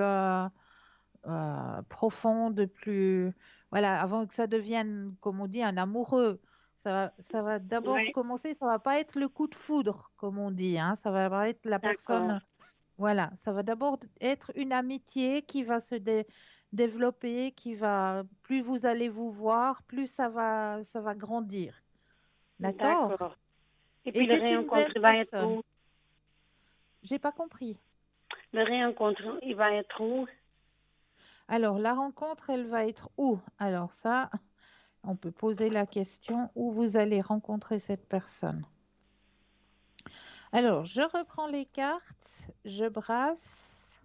profond, de plus... Voilà, avant que ça devienne, comme on dit, un amoureux. Ça va d'abord Oui. commencer, ça va pas être le coup de foudre, comme on dit, hein. Ça va pas être la D'accord. personne... Voilà, ça va d'abord être une amitié qui va se développer, qui va... Plus vous allez vous voir, plus ça va grandir. D'accord? D'accord. Et Et puis le c'est une rencontre, belle il va être personne. où? J'ai pas compris. Le rencontre, il va être où? Alors, la rencontre, elle va être où? Alors ça, on peut poser la question où vous allez rencontrer cette personne. Alors, je reprends les cartes, je brasse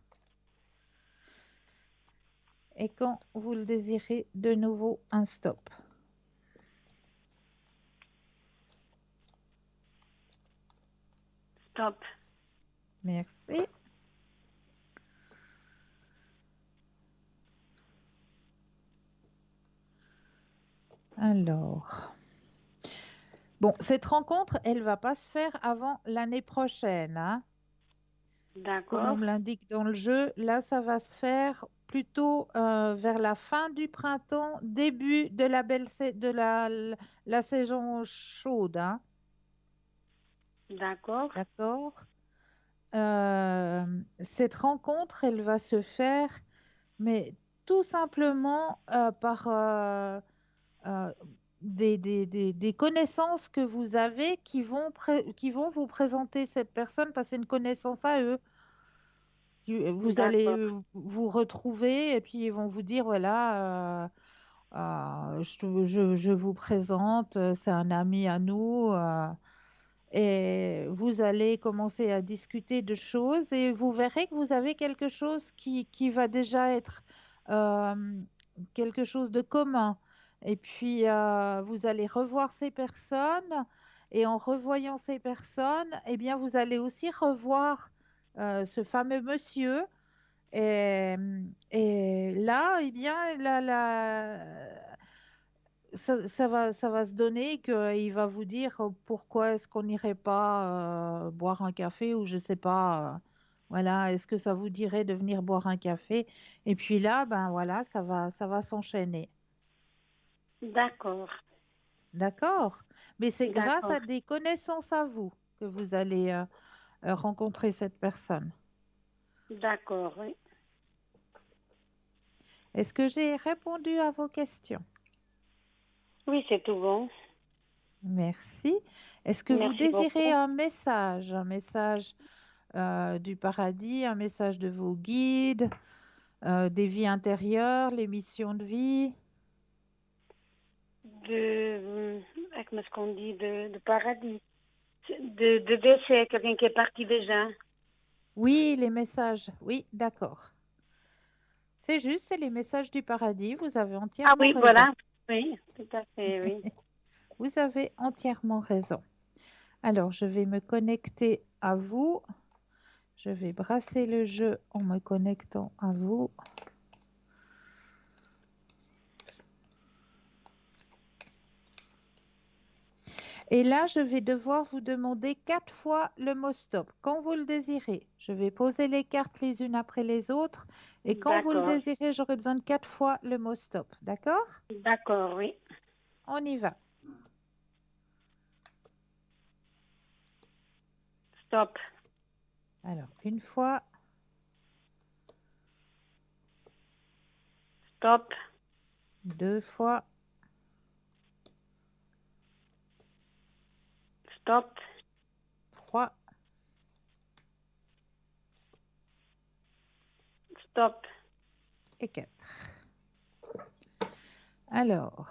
et quand vous le désirez, de nouveau un stop. Stop. Merci. Alors, bon, cette rencontre, elle va pas se faire avant l'année prochaine, hein. Comme on D'accord. me l'indique dans le jeu, là, ça va se faire plutôt vers la fin du printemps, début de la saison chaude, hein, D'accord. d'accord? Cette rencontre, elle va se faire, mais tout simplement par euh, des connaissances que vous avez qui vont vous présenter cette personne parce que c'est une connaissance à eux. Vous allez D'accord. vous retrouver et puis ils vont vous dire, voilà, je vous présente, c'est un ami à nous. Et vous allez commencer à discuter de choses et vous verrez que vous avez quelque chose qui va déjà être euh, quelque chose de commun. Et puis, vous allez revoir ces personnes et en revoyant ces personnes, eh bien, vous allez aussi revoir ce fameux monsieur. Et, et là, eh bien, ça va se donner qu'il va vous dire pourquoi est-ce qu'on n'irait pas boire un café ou je sais pas. Voilà, est-ce que ça vous dirait de venir boire un café? Et puis là, ben voilà, ça va s'enchaîner. D'accord. D'accord? Mais c'est grâce D'accord. à des connaissances à vous que vous allez rencontrer cette personne. D'accord, oui. Est-ce que j'ai répondu à vos questions? Oui, c'est tout bon. Merci. Est-ce que vous Merci désirez beaucoup. un message du paradis, un message de vos guides, des vies intérieures, les missions de vie? Comment est-ce qu'on dit, de paradis. De décès, quelqu'un qui est parti déjà. Oui, les messages. Oui, d'accord. C'est juste, c'est les messages du paradis. Vous avez Ah entièrement oui, raison. voilà. Oui, tout à fait, oui. Vous avez entièrement raison. Alors, je vais me connecter à vous. Je vais brasser le jeu en me connectant à vous. Et là, je vais devoir vous demander 4 fois le mot stop. Quand vous le désirez, je vais poser les cartes les unes après les autres. Et quand vous le D'accord. désirez, j'aurai besoin de 4 fois le mot stop. D'accord? D'accord, oui. On y va. Stop. Alors, une fois, Stop. 2 fois, Stop. 3 Stop. et 4. Alors,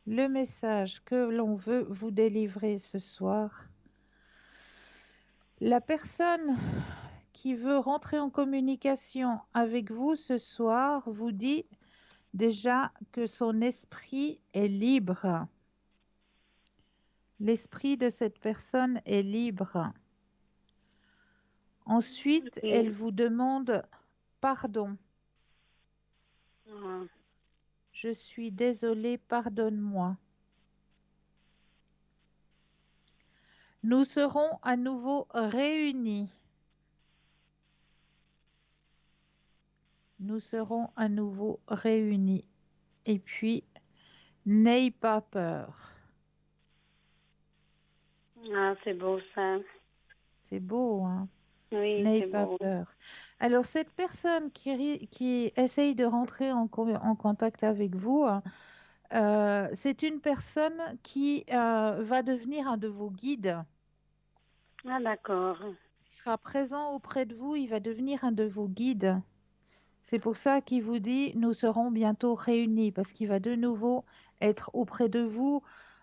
le message que l'on veut vous délivrer ce soir. La personne qui veut rentrer en communication avec vous ce soir vous dit déjà que son esprit est libre. L'esprit de cette personne est libre. Ensuite, elle Oui. vous demande pardon. Ah, Je suis désolée, pardonne-moi. Nous serons à nouveau réunis. Nous serons à nouveau réunis. Et puis, n'aie pas peur. ah, c'est beau ça. C'est beau, hein? Oui, N'aie c'est pas beau. peur. Alors, cette personne qui essaye de rentrer en contact avec vous, hein, c'est une personne qui va devenir un de vos guides. Ah, d'accord. Il sera présent auprès de vous, il va devenir un de vos guides. C'est pour ça qu'il vous dit, nous serons bientôt réunis, parce qu'il va de nouveau être auprès de vous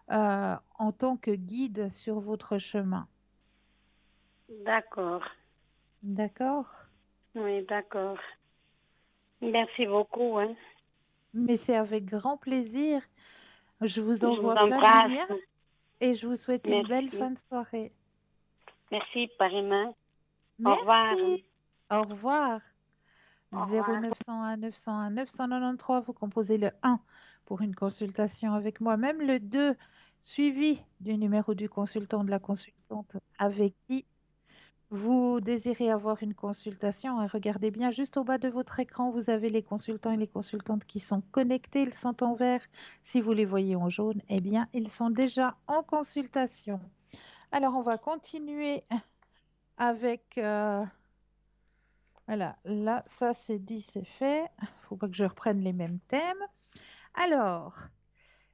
en tant que guide sur votre chemin. D'accord. D'accord? Oui, d'accord. Merci beaucoup, hein. Mais c'est avec grand plaisir. Je vous Je vous envoie plein de embrasse. lumière et je vous souhaite une belle fin Merci. de soirée. Merci, pareillement. Au revoir. Merci. Au revoir. Au revoir. 0901 901 993, vous composez le 1 pour une consultation avec moi, même le 2 suivi du numéro du consultant de la consultante avec qui Vous désirez avoir une consultation, hein, regardez bien, juste au bas de votre écran, vous avez les consultants et les consultantes qui sont connectés, ils sont en vert. Si vous les voyez en jaune, eh bien, ils sont déjà en consultation. Alors, on va continuer avec... voilà, là, ça c'est dit, c'est fait. Il ne faut pas que je reprenne les mêmes thèmes. Alors,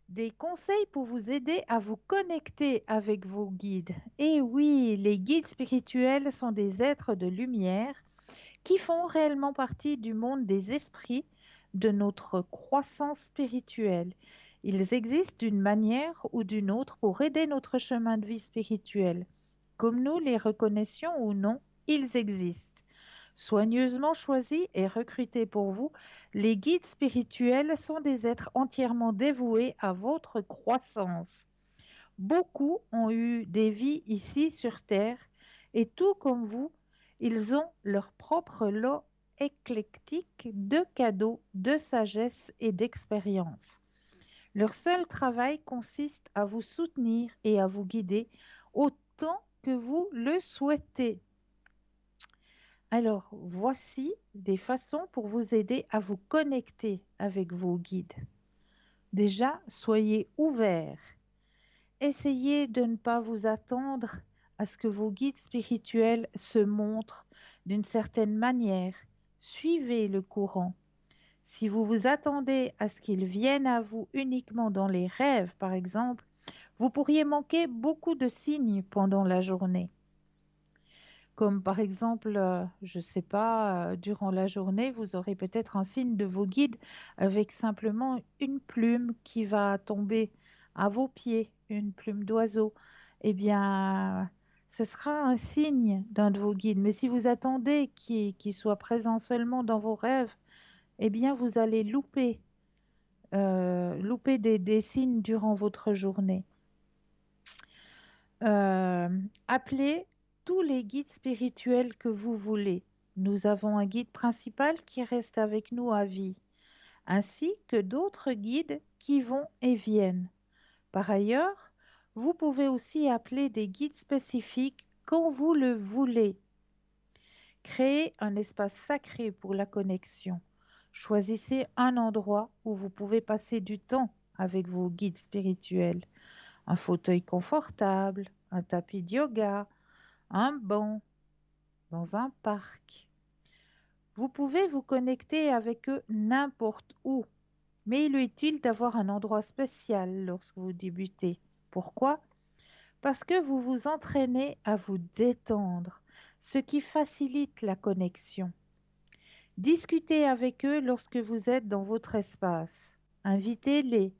des conseils pour vous aider à vous connecter avec vos guides. Et oui, les guides spirituels sont des êtres de lumière qui font réellement partie du monde des esprits, de notre croissance spirituelle. Ils existent d'une manière ou d'une autre pour aider notre chemin de vie spirituel. Comme nous les reconnaissions ou non, ils existent. Soigneusement choisis et recrutés pour vous, les guides spirituels sont des êtres entièrement dévoués à votre croissance. Beaucoup ont eu des vies ici sur Terre et tout comme vous, ils ont leur propre lot éclectique de cadeaux, de sagesse et d'expérience. Leur seul travail consiste à vous soutenir et à vous guider autant que vous le souhaitez. Alors, voici des façons pour vous aider à vous connecter avec vos guides. Déjà, soyez ouverts. Essayez de ne pas vous attendre à ce que vos guides spirituels se montrent d'une certaine manière. Suivez le courant. Si vous vous attendez à ce qu'ils viennent à vous uniquement dans les rêves, par exemple, vous pourriez manquer beaucoup de signes pendant la journée. Comme par exemple, je ne sais pas, durant la journée, vous aurez peut-être un signe de vos guides avec simplement une plume qui va tomber à vos pieds, une plume d'oiseau. Eh bien, ce sera un signe d'un de vos guides. Mais si vous attendez qu'il soit présent seulement dans vos rêves, eh bien, vous allez louper des signes durant votre journée. Euh, Appelez tous les guides spirituels que vous voulez. Nous avons un guide principal qui reste avec nous à vie, ainsi que d'autres guides qui vont et viennent. Par ailleurs, vous pouvez aussi appeler des guides spécifiques quand vous le voulez. Créez un espace sacré pour la connexion. Choisissez un endroit où vous pouvez passer du temps avec vos guides spirituels. Un fauteuil confortable, un tapis de yoga, un banc, dans un parc. Vous pouvez vous connecter avec eux n'importe où, mais il est utile d'avoir un endroit spécial lorsque vous débutez. Pourquoi? Parce que vous vous entraînez à vous détendre, ce qui facilite la connexion. Discutez avec eux lorsque vous êtes dans votre espace. Invitez-les.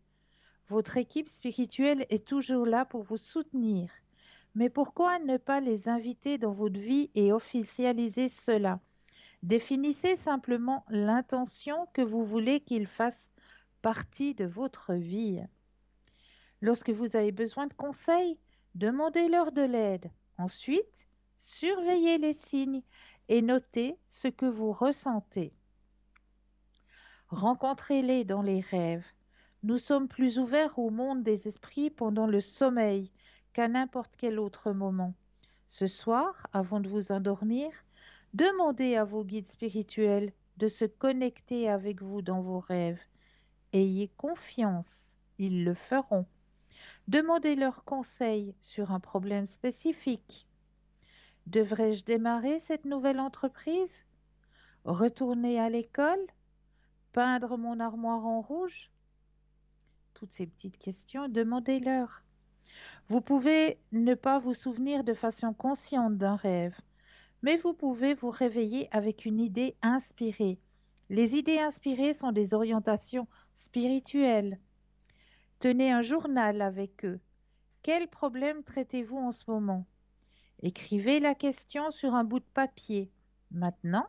Votre équipe spirituelle est toujours là pour vous soutenir. Mais pourquoi ne pas les inviter dans votre vie et officialiser cela? Définissez simplement l'intention que vous voulez qu'ils fassent partie de votre vie. Lorsque vous avez besoin de conseils, demandez-leur de l'aide. Ensuite, surveillez les signes et notez ce que vous ressentez. Rencontrez-les dans les rêves. Nous sommes plus ouverts au monde des esprits pendant le sommeil qu'à n'importe quel autre moment. Ce soir, avant de vous endormir, demandez à vos guides spirituels de se connecter avec vous dans vos rêves. Ayez confiance, ils le feront. Demandez leurs conseils sur un problème spécifique. Devrais-je démarrer cette nouvelle entreprise? Retourner à l'école? Peindre mon armoire en rouge? Toutes ces petites questions, demandez-leur. Vous pouvez ne pas vous souvenir de façon consciente d'un rêve, mais vous pouvez vous réveiller avec une idée inspirée. Les idées inspirées sont des orientations spirituelles. Tenez un journal avec eux. Quel problème traitez-vous en ce moment? Écrivez la question sur un bout de papier. Maintenant,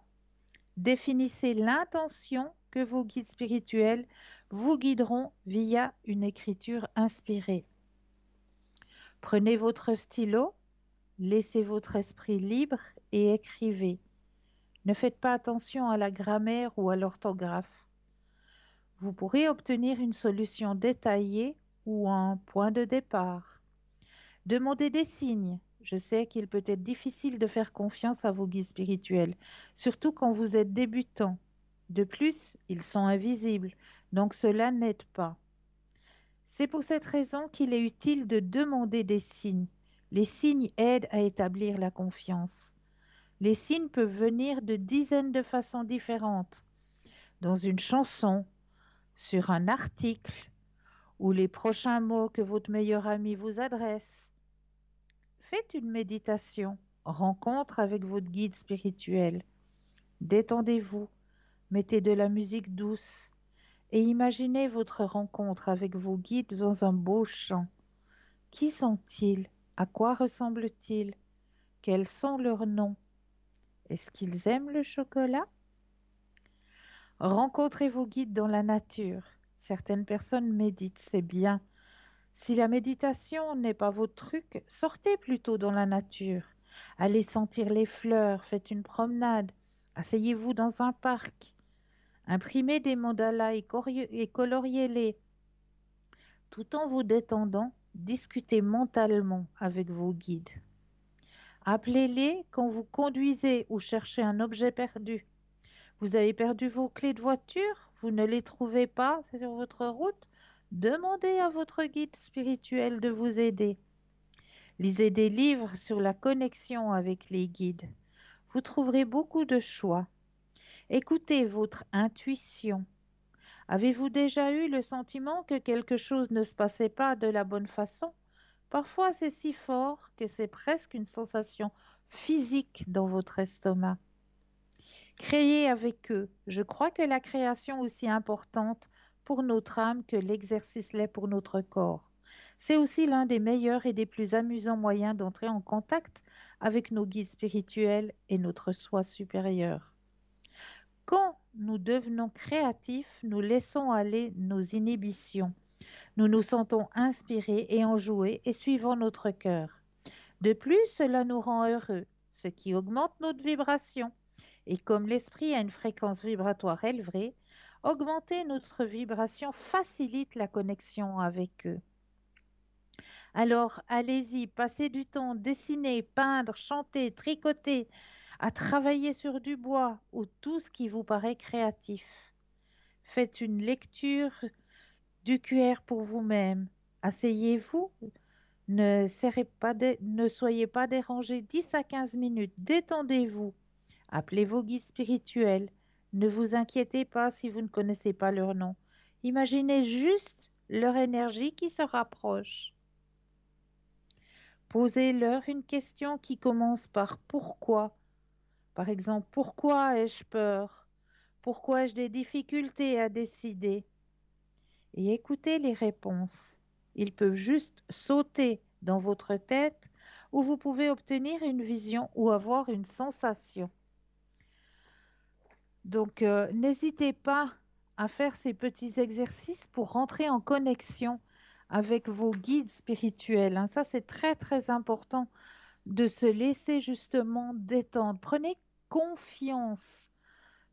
définissez l'intention que vos guides spirituels vous guideront via une écriture inspirée. Prenez votre stylo, laissez votre esprit libre et écrivez. Ne faites pas attention à la grammaire ou à l'orthographe. Vous pourrez obtenir une solution détaillée ou un point de départ. Demandez des signes Je sais qu'il peut être difficile de faire confiance à vos guides spirituels, surtout quand vous êtes débutant. De plus, ils sont invisibles, donc cela n'aide pas. C'est pour cette raison qu'il est utile de demander des signes. Les signes aident à établir la confiance. Les signes peuvent venir de dizaines de façons différentes, dans une chanson, sur un article ou les prochains mots que votre meilleur ami vous adresse. Faites une méditation, rencontre avec votre guide spirituel. Détendez-vous, mettez de la musique douce et imaginez votre rencontre avec vos guides dans un beau champ. Qui sont-ils? À quoi ressemblent-ils? Quels sont leurs noms? Est-ce qu'ils aiment le chocolat? Rencontrez vos guides dans la nature. Certaines personnes méditent, c'est bien. Si la méditation n'est pas votre truc, sortez plutôt dans la nature. Allez sentir les fleurs, faites une promenade, asseyez-vous dans un parc, imprimez des mandalas et coloriez-les. Tout en vous détendant, discutez mentalement avec vos guides. Appelez-les quand vous conduisez ou cherchez un objet perdu. Vous avez perdu vos clés de voiture, vous ne les trouvez pas sur votre route, demandez à votre guide spirituel de vous aider. Lisez des livres sur la connexion avec les guides. Vous trouverez beaucoup de choix. Écoutez votre intuition. Avez-vous déjà eu le sentiment que quelque chose ne se passait pas de la bonne façon? Parfois, c'est si fort que c'est presque une sensation physique dans votre estomac. Créez avec eux. Je crois que la création est aussi importante pour notre âme que l'exercice l'est pour notre corps. C'est aussi l'un des meilleurs et des plus amusants moyens d'entrer en contact avec nos guides spirituels et notre soi supérieur. Quand nous devenons créatifs, nous laissons aller nos inhibitions. Nous nous sentons inspirés et enjoués et suivons notre cœur. De plus, cela nous rend heureux, ce qui augmente notre vibration. Et comme l'esprit a une fréquence vibratoire élevée, augmenter notre vibration facilite la connexion avec eux. Alors, allez-y, passez du temps, dessiner, peindre, chanter, tricoter, à travailler sur du bois ou tout ce qui vous paraît créatif. Faites une lecture du QR pour vous-même. Asseyez-vous, ne soyez pas dérangés 10 à 15 minutes, détendez-vous. Appelez vos guides spirituels. Ne vous inquiétez pas si vous ne connaissez pas leur nom. Imaginez juste leur énergie qui se rapproche. Posez-leur une question qui commence par pourquoi. Par exemple, pourquoi ai-je peur? Pourquoi ai-je des difficultés à décider? Et écoutez les réponses. Ils peuvent juste sauter dans votre tête ou vous pouvez obtenir une vision ou avoir une sensation. Donc, n'hésitez pas à faire ces petits exercices pour rentrer en connexion avec vos guides spirituels, hein. Ça, c'est très, très important de se laisser justement détendre. Confiance.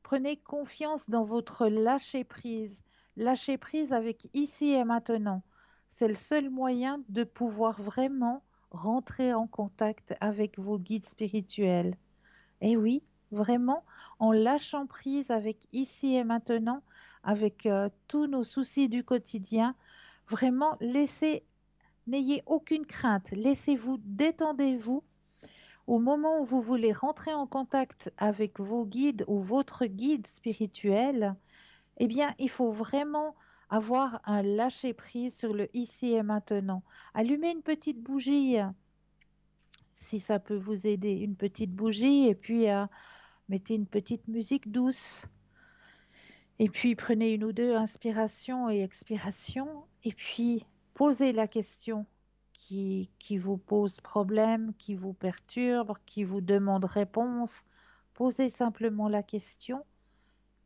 Prenez confiance dans votre lâcher-prise. Lâcher-prise avec ici et maintenant. C'est le seul moyen de pouvoir vraiment rentrer en contact avec vos guides spirituels. Et oui, vraiment, en lâchant prise avec ici et maintenant, avec tous nos soucis du quotidien, vraiment, n'ayez aucune crainte, laissez-vous, détendez-vous. Au moment où vous voulez rentrer en contact avec vos guides ou votre guide spirituel, eh bien, il faut vraiment avoir un lâcher-prise sur le ici et maintenant. Allumez une petite bougie, si ça peut vous aider, une petite bougie, et puis mettez une petite musique douce. Et puis prenez une ou deux inspirations et expirations. Et puis posez la question qui vous pose problème, qui vous perturbe, qui vous demande réponse. Posez simplement la question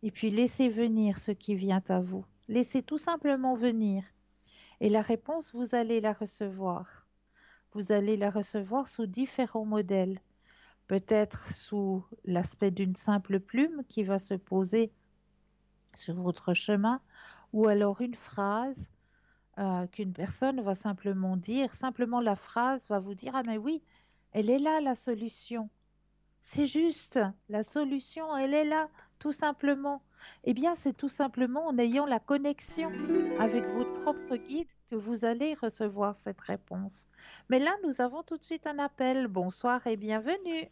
et puis laissez venir ce qui vient à vous. Laissez tout simplement venir. Et la réponse, vous allez la recevoir. Vous allez la recevoir sous différents modèles. Peut-être sous l'aspect d'une simple plume qui va se poser sur votre chemin, ou alors une phrase qu'une personne va simplement dire, simplement la phrase va vous dire, ah mais oui, Elle est là, la solution. C'est juste, la solution, elle est là, tout simplement. Eh bien, c'est tout simplement en ayant la connexion avec votre propre guide que vous allez recevoir cette réponse. Mais là, nous avons tout de suite un appel. Bonsoir et bienvenue.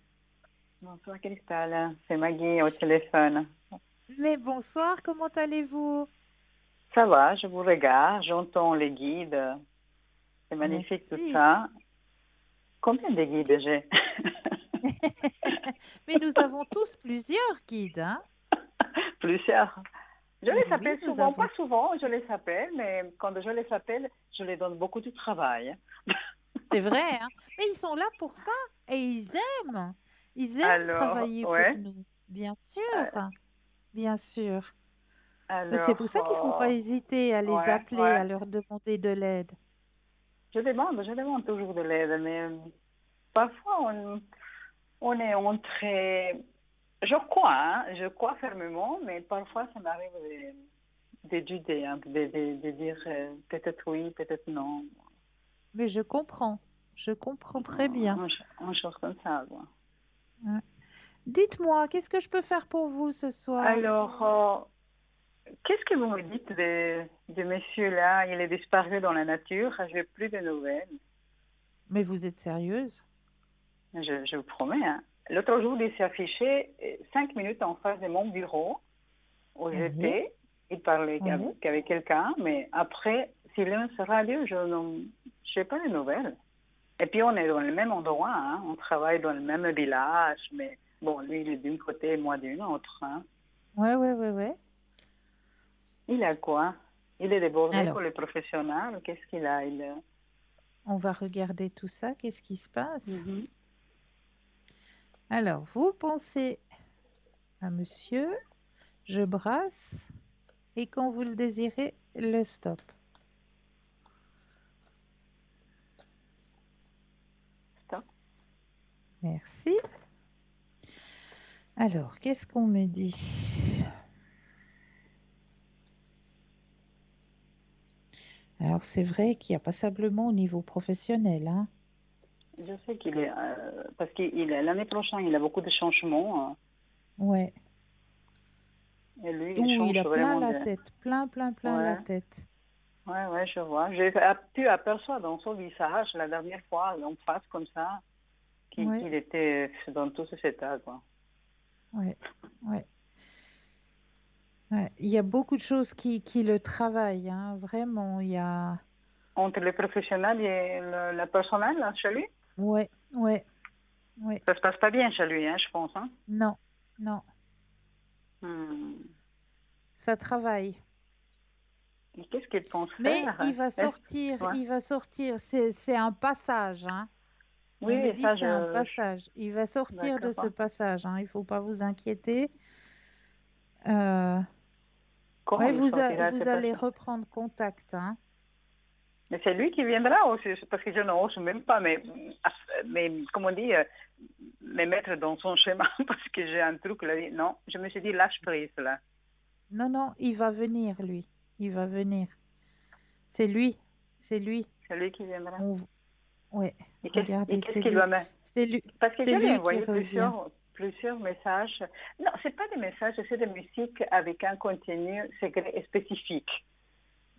Bonsoir Cristal, c'est Maggie au téléphone. Mais bonsoir, comment allez-vous? Ça va, je vous regarde, j'entends les guides, c'est magnifique tout Merci. ça. Combien de guides Dites- j'ai? Mais nous avons tous plusieurs guides, hein? Plusieurs. Je Mais les oui, appelle nous souvent, avons. pas souvent, je les appelle, mais quand je les appelle, je les donne beaucoup de travail. C'est vrai, hein? Mais ils sont là pour ça et ils aiment. Ils aiment Alors, travailler pour ouais, nous. Bien sûr, euh, bien sûr. Donc c'est alors, pour ça qu'il ne faut pas hésiter à les ouais, appeler, ouais. à leur demander de l'aide. Je demande toujours de l'aide, mais parfois on est entré. Je crois fermement, mais parfois ça m'arrive de douter, hein, de dire peut-être oui, peut-être non. Mais je comprends très bien. Un chose comme ça, quoi. Ouais. Dites-moi, qu'est-ce que je peux faire pour vous ce soir? Alors, qu'est-ce que vous me dites de monsieur là? Il est disparu dans la nature, j'ai plus de nouvelles. Mais vous êtes sérieuse? Je vous promets, hein. L'autre jour, il s'est affiché 5 minutes en face de mon bureau où Oui, j'étais. Il parlait oui. avec quelqu'un, mais après, silence radio, je n'ai pas de nouvelles. Et puis, on est dans le même endroit, hein. On travaille dans le même village, mais bon, lui, il est d'une côté, moi d'une autre, hein. Ouais, ouais, ouais, ouais. Il a quoi? Il est débordé Alors, pour les professionnels. Qu'est-ce qu'il a? on va regarder tout ça. Qu'est-ce qui se passe? Mhm. Alors, vous pensez à monsieur, je brasse, et quand vous le désirez, le stop. Stop. Merci. Alors, qu'est-ce qu'on me dit? Alors, c'est vrai qu'il y a passablement au niveau professionnel, hein. Je sais qu'il est, parce qu'il l'année prochaine, il a beaucoup de changements, Ouais. et lui, il Ouh, il change a plein vraiment la de, tête, plein la ouais. tête. Ouais, je vois. J'ai pu apercevoir dans son visage la dernière fois, en face comme ça, Ouais, qu'il était dans tout cet état, quoi. ouais, ouais, ouais. Il y a beaucoup de choses qui le travaillent, hein. Vraiment, il y a... Entre le professionnel et le personnel, là, chez lui, Ouais, ouais, ouais. ça se passe pas bien chez lui, hein, je pense, hein. Non, non, Hmm. ça travaille. Et qu'est-ce qu'il pense Mais faire? Ouais. il va sortir, c'est un passage, hein. On me Oui, dit ça, c'est un passage. Il va sortir de ce d'accord. passage, hein. Il faut pas vous inquiéter. Euh, Comment ouais, il sortira de ce vous allez passage? reprendre contact, hein. Mais c'est lui qui viendra aussi, parce que je n'ose même pas, mais comme on dit, me mettre dans son chemin parce que j'ai un truc là. Non, je me suis dit lâche prise là. Non, non, il va venir, lui. Il va venir. C'est lui. C'est lui. C'est lui qui viendra. On... Ouais, Et regardez, qu'est-ce c'est qu'il lui. va mettre? C'est lui. Parce que C'est je lui ai lui qui envoyé revient. plusieurs messages. Non, c'est pas des messages, c'est des musiques avec un contenu secret et spécifique.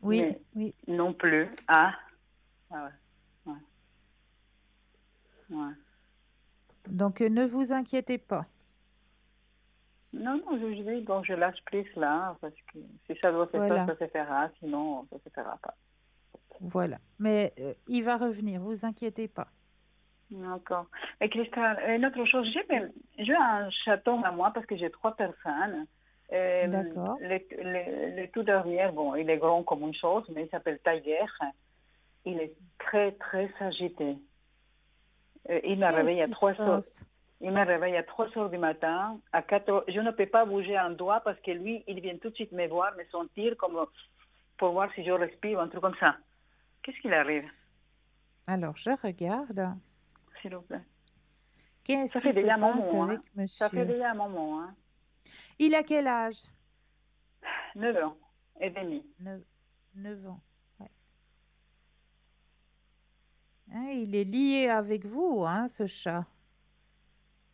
Oui, Mais oui. non plus. Ah, ah ouais, ouais, ouais. Donc, ne vous inquiétez pas. Non, non, je dis, bon, je lâche prise là, parce que si ça doit se faire, Voilà, ça se fera, sinon, ça se fera pas. voilà. Mais il va revenir, vous inquiétez pas. D'accord. Et Christelle, une autre chose, j'ai un chaton à moi parce que j'ai 3 personnes. D'accord. Le tout dernier, bon, il est grand comme une chose, mais il s'appelle Tiger. Il est très, très agité. Il me Qu'est-ce réveille à qui se 3 heures. passe? Il me réveille à 3 heures du matin. À 4 heures, je ne peux pas bouger un doigt parce que lui, il vient tout de suite me voir, me sentir comme pour voir si je respire, un truc comme ça. Qu'est-ce qu'il arrive, Alors, je regarde. s'il vous plaît? Qu'est-ce Ça qui fait se déjà un passe moment, avec hein. Ça fait monsieur? déjà un moment, hein. Il a quel âge? 9 ans et demi. 9, 9 ans. Ouais. Hein, il est lié avec vous, hein, ce chat.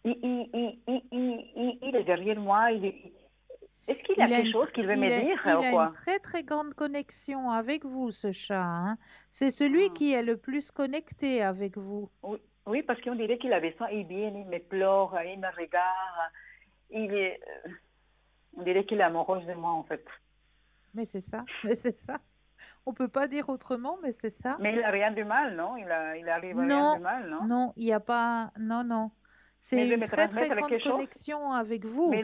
Il est derrière moi. Est-ce qu'il a quelque chose qu'il veut me dire Il ou a une quoi? très très grande connexion avec vous, ce chat, hein. C'est celui Ah, qui est le plus connecté avec vous. oui, oui, parce qu'on dirait qu'il a besoin. Il vient, il me pleure, il me regarde. Il est, on dirait qu'il est amoureux de moi, en fait. Mais c'est ça, mais c'est ça. On peut pas dire autrement, mais c'est ça. Mais il n'a rien de mal, non? Il arrive à rien de Non, mal, non? non, il n'y a pas. Non, non. Mais C'est il veut une me très très transmettre grande quelque chose? connexion avec Mais vous.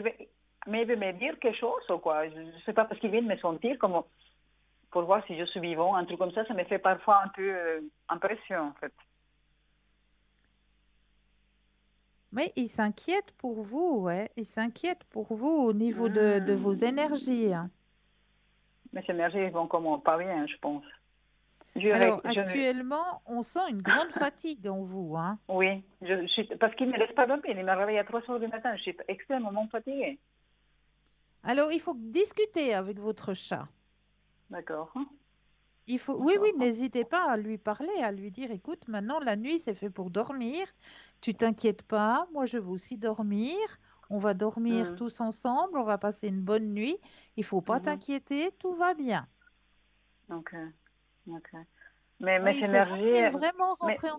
mais il veut me dire quelque chose ou quoi? Je ne sais pas, parce qu'il vient de me sentir comme pour voir si je suis vivant, un truc comme ça me fait parfois un peu impression, en fait. Mais il s'inquiète pour vous, ouais. Il s'inquiète pour vous au niveau de vos énergies, Hmm. hein. Mes énergies vont comme pas bien, je pense. Alors, Je ne, actuellement, on sent une grande fatigue en vous, hein. oui, je suis, parce qu'il ne me laisse pas dormir. Il me réveille à 3 heures du matin. Je suis extrêmement fatiguée. Alors, il faut discuter avec votre chat. D'accord, hein, Il faut, oui, oui, d'accord, hein. n'hésitez pas à lui parler, à lui dire, écoute, maintenant la nuit c'est fait pour dormir. Tu t'inquiètes pas, moi je veux aussi dormir. On va dormir Hmm, tous ensemble, on va passer une bonne nuit. Il faut pas mhm, t'inquiéter, tout va bien. ok, ok. Mais Oui, mes il faut énergies, rentrer, vraiment mais rentrer en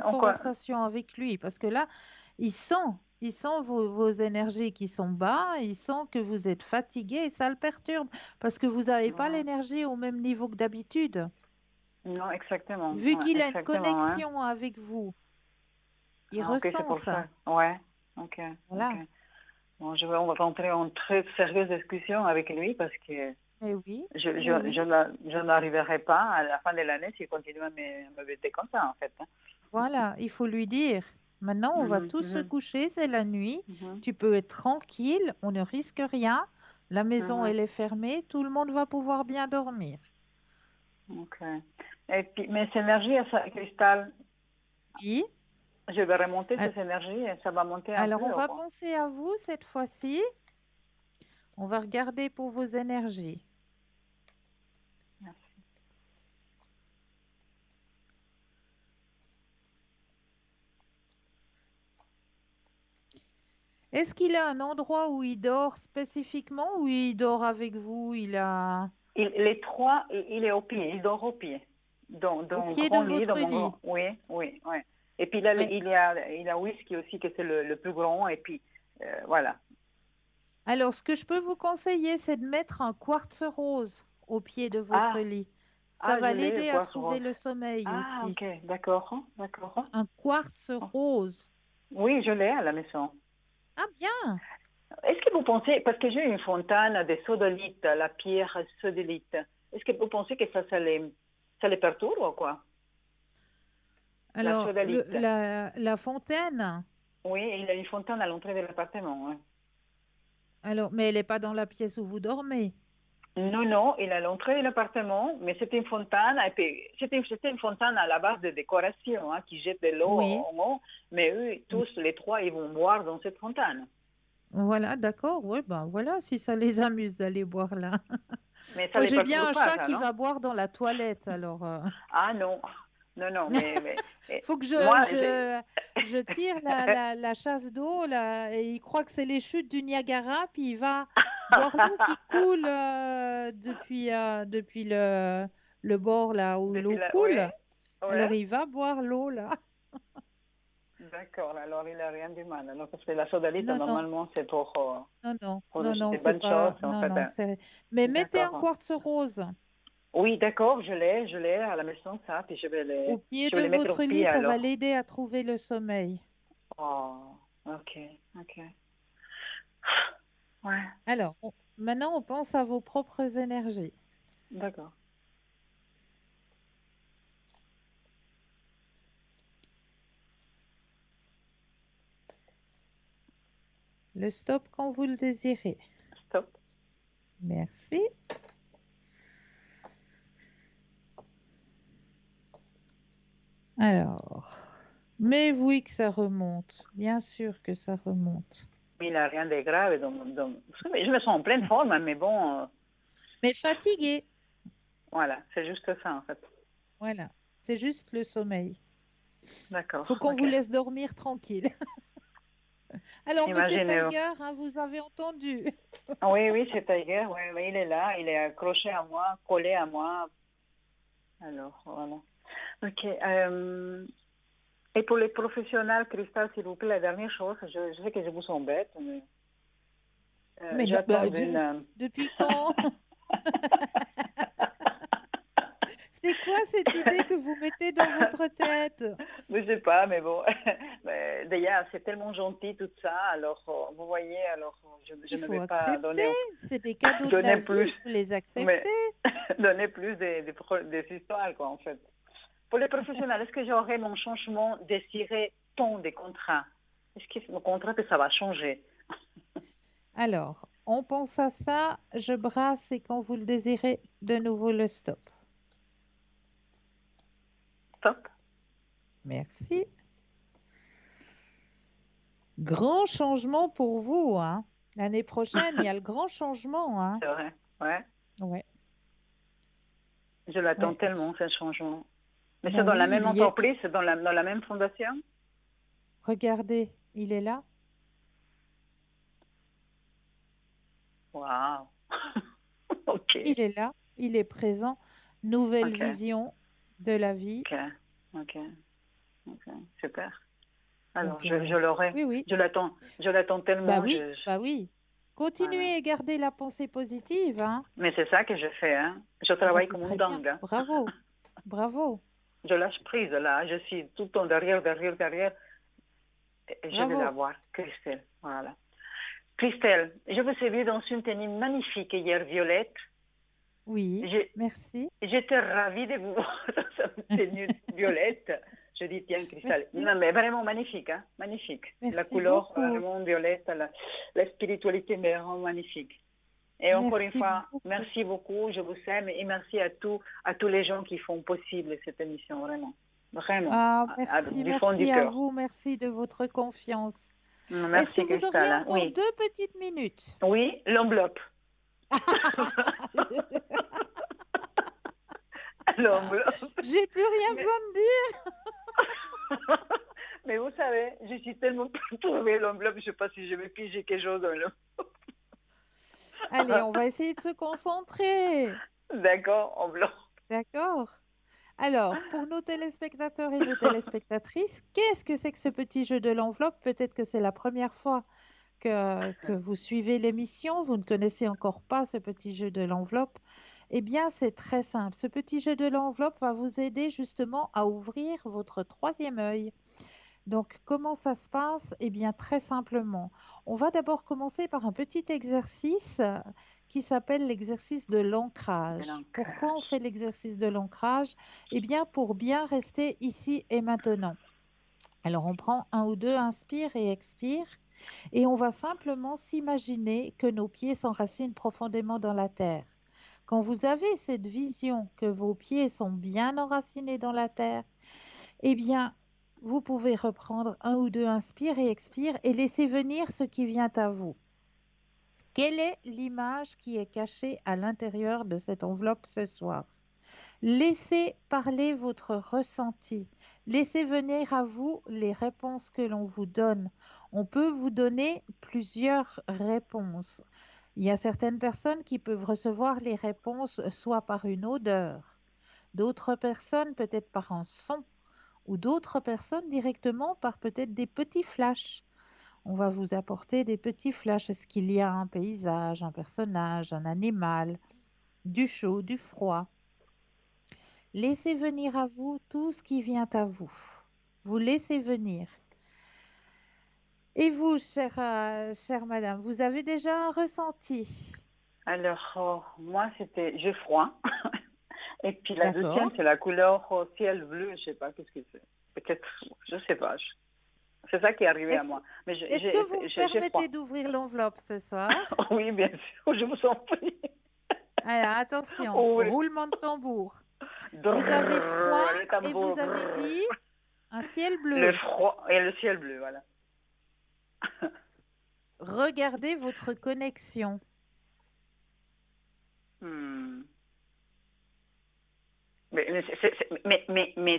encore, conversation avec lui parce que là, il sent, il sent vos énergies qui sont bas, il sent que vous êtes fatigué et ça le perturbe parce que vous n'avez pas ouais. l'énergie au même niveau que d'habitude. Non, exactement, Vu ouais, qu'il a une exactement, hein. connexion avec vous, il Ah, ok, c'est ressent pour ça. ça. Ouais, ok, ok. Voilà. Bon, on va rentrer en très sérieuse discussion avec lui parce que Eh oui, eh oui. je n'arriverai pas à la fin de l'année s'il continue à me bêter comme ça, en fait, hein. Voilà, il faut lui dire. Maintenant, on va Mhm, tous se mhm, coucher, c'est la nuit. mhm, Tu peux être tranquille, on ne risque rien. La maison, mhm. elle est fermée, tout le monde va pouvoir bien dormir. Ok. Et puis, mes énergies, Cristal, Oui. je vais remonter Al- ces énergies et ça va monter un Alors, peu, on ou va quoi? penser à vous cette fois-ci. On va regarder pour vos énergies. Merci. Est-ce qu'il a un endroit où il dort spécifiquement ou il dort avec vous? Il a Les trois, il est au pied, il dort au pied. au Dans un pied de grand lit, dans votre mon lit. grand. Oui, oui, oui. Et puis là, Ouais. il a Whisky aussi, que c'est le plus grand. Et puis, voilà. Alors, ce que je peux vous conseiller, c'est de mettre un quartz rose au pied de votre Ah, lit. Ça ah, je va l'ai, le l'aider à poisson trouver rose. le sommeil Ah, aussi. ok, d'accord, hein, d'accord, hein. Un quartz Oh. rose. Oui, je l'ai à la maison. Ah bien. Est-ce que vous pensez, parce que j'ai une fontaine de sodalite, la pierre sodalite, est-ce que vous pensez que ça les perturbe ou quoi? La Alors, sodalite. la fontaine, Oui, il y a une fontaine à l'entrée de l'appartement, hein. alors, mais elle n'est pas dans la pièce où vous dormez. Non, non, il est à l'entrée de l'appartement, mais c'était une fontaine, et puis c'était une fontaine à la base de décoration, hein, qui jette de l'eau Oui. en haut, mais eux, tous les trois, ils vont boire dans cette fontaine. Voilà, d'accord. Oui, ben voilà, si ça les amuse d'aller boire là. Mais ça Moi, les j'ai bien perturbe un pas, chat ça, qui non? va boire dans la toilette, alors. Ah non, non, non, mais Faut que moi, je tire la chasse d'eau là, et il croit que c'est les chutes du Niagara, puis il va voir l'eau qui coule depuis le bord là où depuis l'eau la, oui, coule. ouais. Alors il va boire l'eau là. D'accord, alors il n'a rien du mal. Alors, parce que la sodalite, Non, non, normalement, c'est pour non, non, des c'est bonnes choses, pas, en non, fait, non, hein. c'est. Mais mettez un D'accord. quartz rose Oui, d'accord, je l'ai à la maison, ça, puis au pied je de vais les mettre au votre lit, pied, ça va alors. l'aider à trouver le sommeil. Oh, ok, ok. Ouais, Alors, maintenant, on pense à vos propres énergies. d'accord. Le stop quand vous le désirez. Stop. Merci. Alors, mais oui que ça remonte. Bien sûr que ça remonte. Mais il n'y a rien de grave. Je me sens en pleine forme, hein, mais bon, Mais fatigué. voilà, c'est juste ça, en fait. Voilà. C'est juste le sommeil. D'accord, Faut qu'on ok. vous laisse dormir tranquille. Alors, Monsieur Imaginez-vous. Tiger, hein, vous avez entendu. Oui, oui, c'est Tiger, ouais, ouais, il est là, il est accroché à moi, collé à moi. Alors, voilà. Ok. Et pour les professionnels, Christelle, s'il vous plaît, la dernière chose, je sais que je vous embête, mais Mais non, j'attends une... depuis quand? C'est quoi cette idée que vous mettez dans votre tête? Je sais pas, mais bon, mais d'ailleurs, c'est tellement gentil tout ça. Alors, vous voyez, alors je Il ne faut vais pas accepter. C'est des cadeaux de la donner vie, plus, il faut les mais accepter. donner plus des histoires, quoi, en fait. Pour les professionnels, est-ce que j'aurai mon changement désiré ton des contrats? Est-ce que mon contrat, que ça va changer? Alors, on pense à ça, je brasse et quand vous le désirez, de nouveau le stop. Top. Merci. Grand changement pour vous, hein. L'année prochaine, il y a le grand changement, hein. C'est vrai. Ouais. Ouais, Je l'attends ouais. tellement, ce changement. Mais c'est Ben dans la oui, même il y est. entreprise, c'est dans la même fondation? Regardez, il est là. Waouh. Ok. Il est là, il est présent. Nouvelle Ok. vision de la vie. Ok. Ok. Ok. Super. Alors, Donc, je l'aurai. oui, oui. Je l'attends Bah tellement. oui, bah oui. Voilà. Continuez à garder la pensée positive, hein. Mais c'est ça que je fais, hein. Je Ah bah travaille c'est comme une très bien. dingue, hein. Bravo, bravo, Je lâche prise, là. Je suis tout le temps derrière, derrière, derrière. Et je vais bravo. l'avoir. Christelle. Voilà. Christelle, je vous ai vue dans une tenue magnifique hier, violette. Oui, J'ai- merci. J'étais ravie de vous voir dans cette tenue violette. Je dis, tiens, Christelle, Merci, non, mais vraiment magnifique, hein, magnifique. La merci couleur beaucoup. vraiment violette, la spiritualité, mais vraiment magnifique. Et encore une Merci fois, beaucoup. merci beaucoup, je vous aime et merci à tous les gens qui font possible cette émission, vraiment. Vraiment, Ah, merci, du fond du merci à cœur. vous, merci de votre confiance. Est-ce que Merci, vous auriez Christelle. encore Oui, 2 petites minutes? oui, l'enveloppe. L'enveloppe. J'ai plus rien Mais, besoin de dire. mais vous savez, je suis tellement perturbée, l'enveloppe, je ne sais pas si je vais piger quelque chose dans l'enveloppe. Allez, on va essayer de se concentrer. D'accord, enveloppe. D'accord? Alors, pour nos téléspectateurs et nos téléspectatrices, qu'est-ce que c'est que ce petit jeu de l'enveloppe? Peut-être que c'est la première fois que vous suivez l'émission, vous ne connaissez encore pas ce petit jeu de l'enveloppe. Eh bien, c'est très simple. Ce petit jeu de l'enveloppe va vous aider justement à ouvrir votre troisième œil. Donc, comment ça se passe? Eh bien, très simplement. On va d'abord commencer par un petit exercice qui s'appelle l'exercice de De l'ancrage. Pourquoi on fait l'ancrage. l'exercice de l'ancrage? Eh bien, pour bien rester ici et maintenant. Alors, on prend un ou deux, inspire et expire, et on va simplement s'imaginer que nos pieds s'enracinent profondément dans la terre. Quand vous avez cette vision que vos pieds sont bien enracinés dans la terre, eh bien, vous pouvez reprendre un ou deux, inspire et expire, et laisser venir ce qui vient à vous. Quelle est l'image qui est cachée à l'intérieur de cette enveloppe ce soir? Laissez parler votre ressenti. Laissez venir à vous les réponses que l'on vous donne. On peut vous donner plusieurs réponses. Il y a certaines personnes qui peuvent recevoir les réponses soit par une odeur, d'autres personnes peut-être par un son, ou d'autres personnes directement par peut-être des petits flashs. On va vous apporter des petits flashs. Est-ce qu'il y a un paysage, un personnage, un animal, du chaud, du froid? Laissez venir à vous tout ce qui vient à vous. Vous laissez venir. Et vous, chère madame, vous avez déjà un ressenti? Alors, moi, c'était j'ai froid. Et puis la deuxième, D'accord. c'est la couleur ciel bleu. Je sais pas qu'est-ce que c'est. Peut-être, je sais pas. C'est ça qui est arrivé à Est-ce que, moi. Mais est-ce que vous me j'ai permettez froid. d'ouvrir l'enveloppe ce soir? Oui, bien sûr, je vous en prie. Alors, attention, Ouvrez. roulement de tambour. Vous avez froid Drrrr, le et tambour. vous avez Drrrr. dit un ciel Le bleu. froid et le ciel bleu, voilà. Regardez votre connexion. Hmm. Mais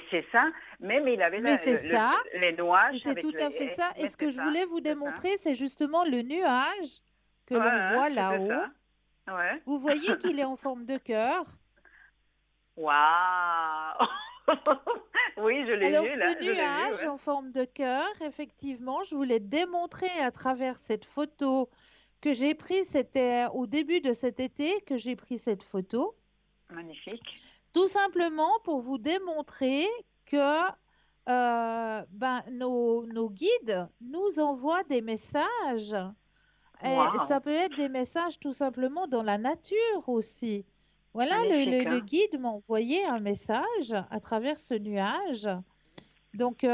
c'est ça. Même il avait Mais c'est ça, les mais nuages c'est avec tout à fait ça. Et mais ce que c'est je ça, voulais vous c'est ça. démontrer, c'est justement le nuage que Ouais, l'on hein, voit c'était là-haut. ça. Ouais. Vous voyez qu'il est en forme de cœur. Waouh! Oui, je l'ai Alors, vu là, ce je l'ai vu, nuage ouais. en forme de cœur, effectivement, je voulais démontrer à travers cette photo que j'ai prise. C'était au début de cet été que j'ai pris cette photo. Magnifique. Tout simplement pour vous démontrer que nos guides nous envoient des messages. Et ça Waouh! peut être des messages tout simplement dans la nature aussi. Voilà, Magnifique, le hein? guide m'a envoyé un message à travers ce nuage. Donc,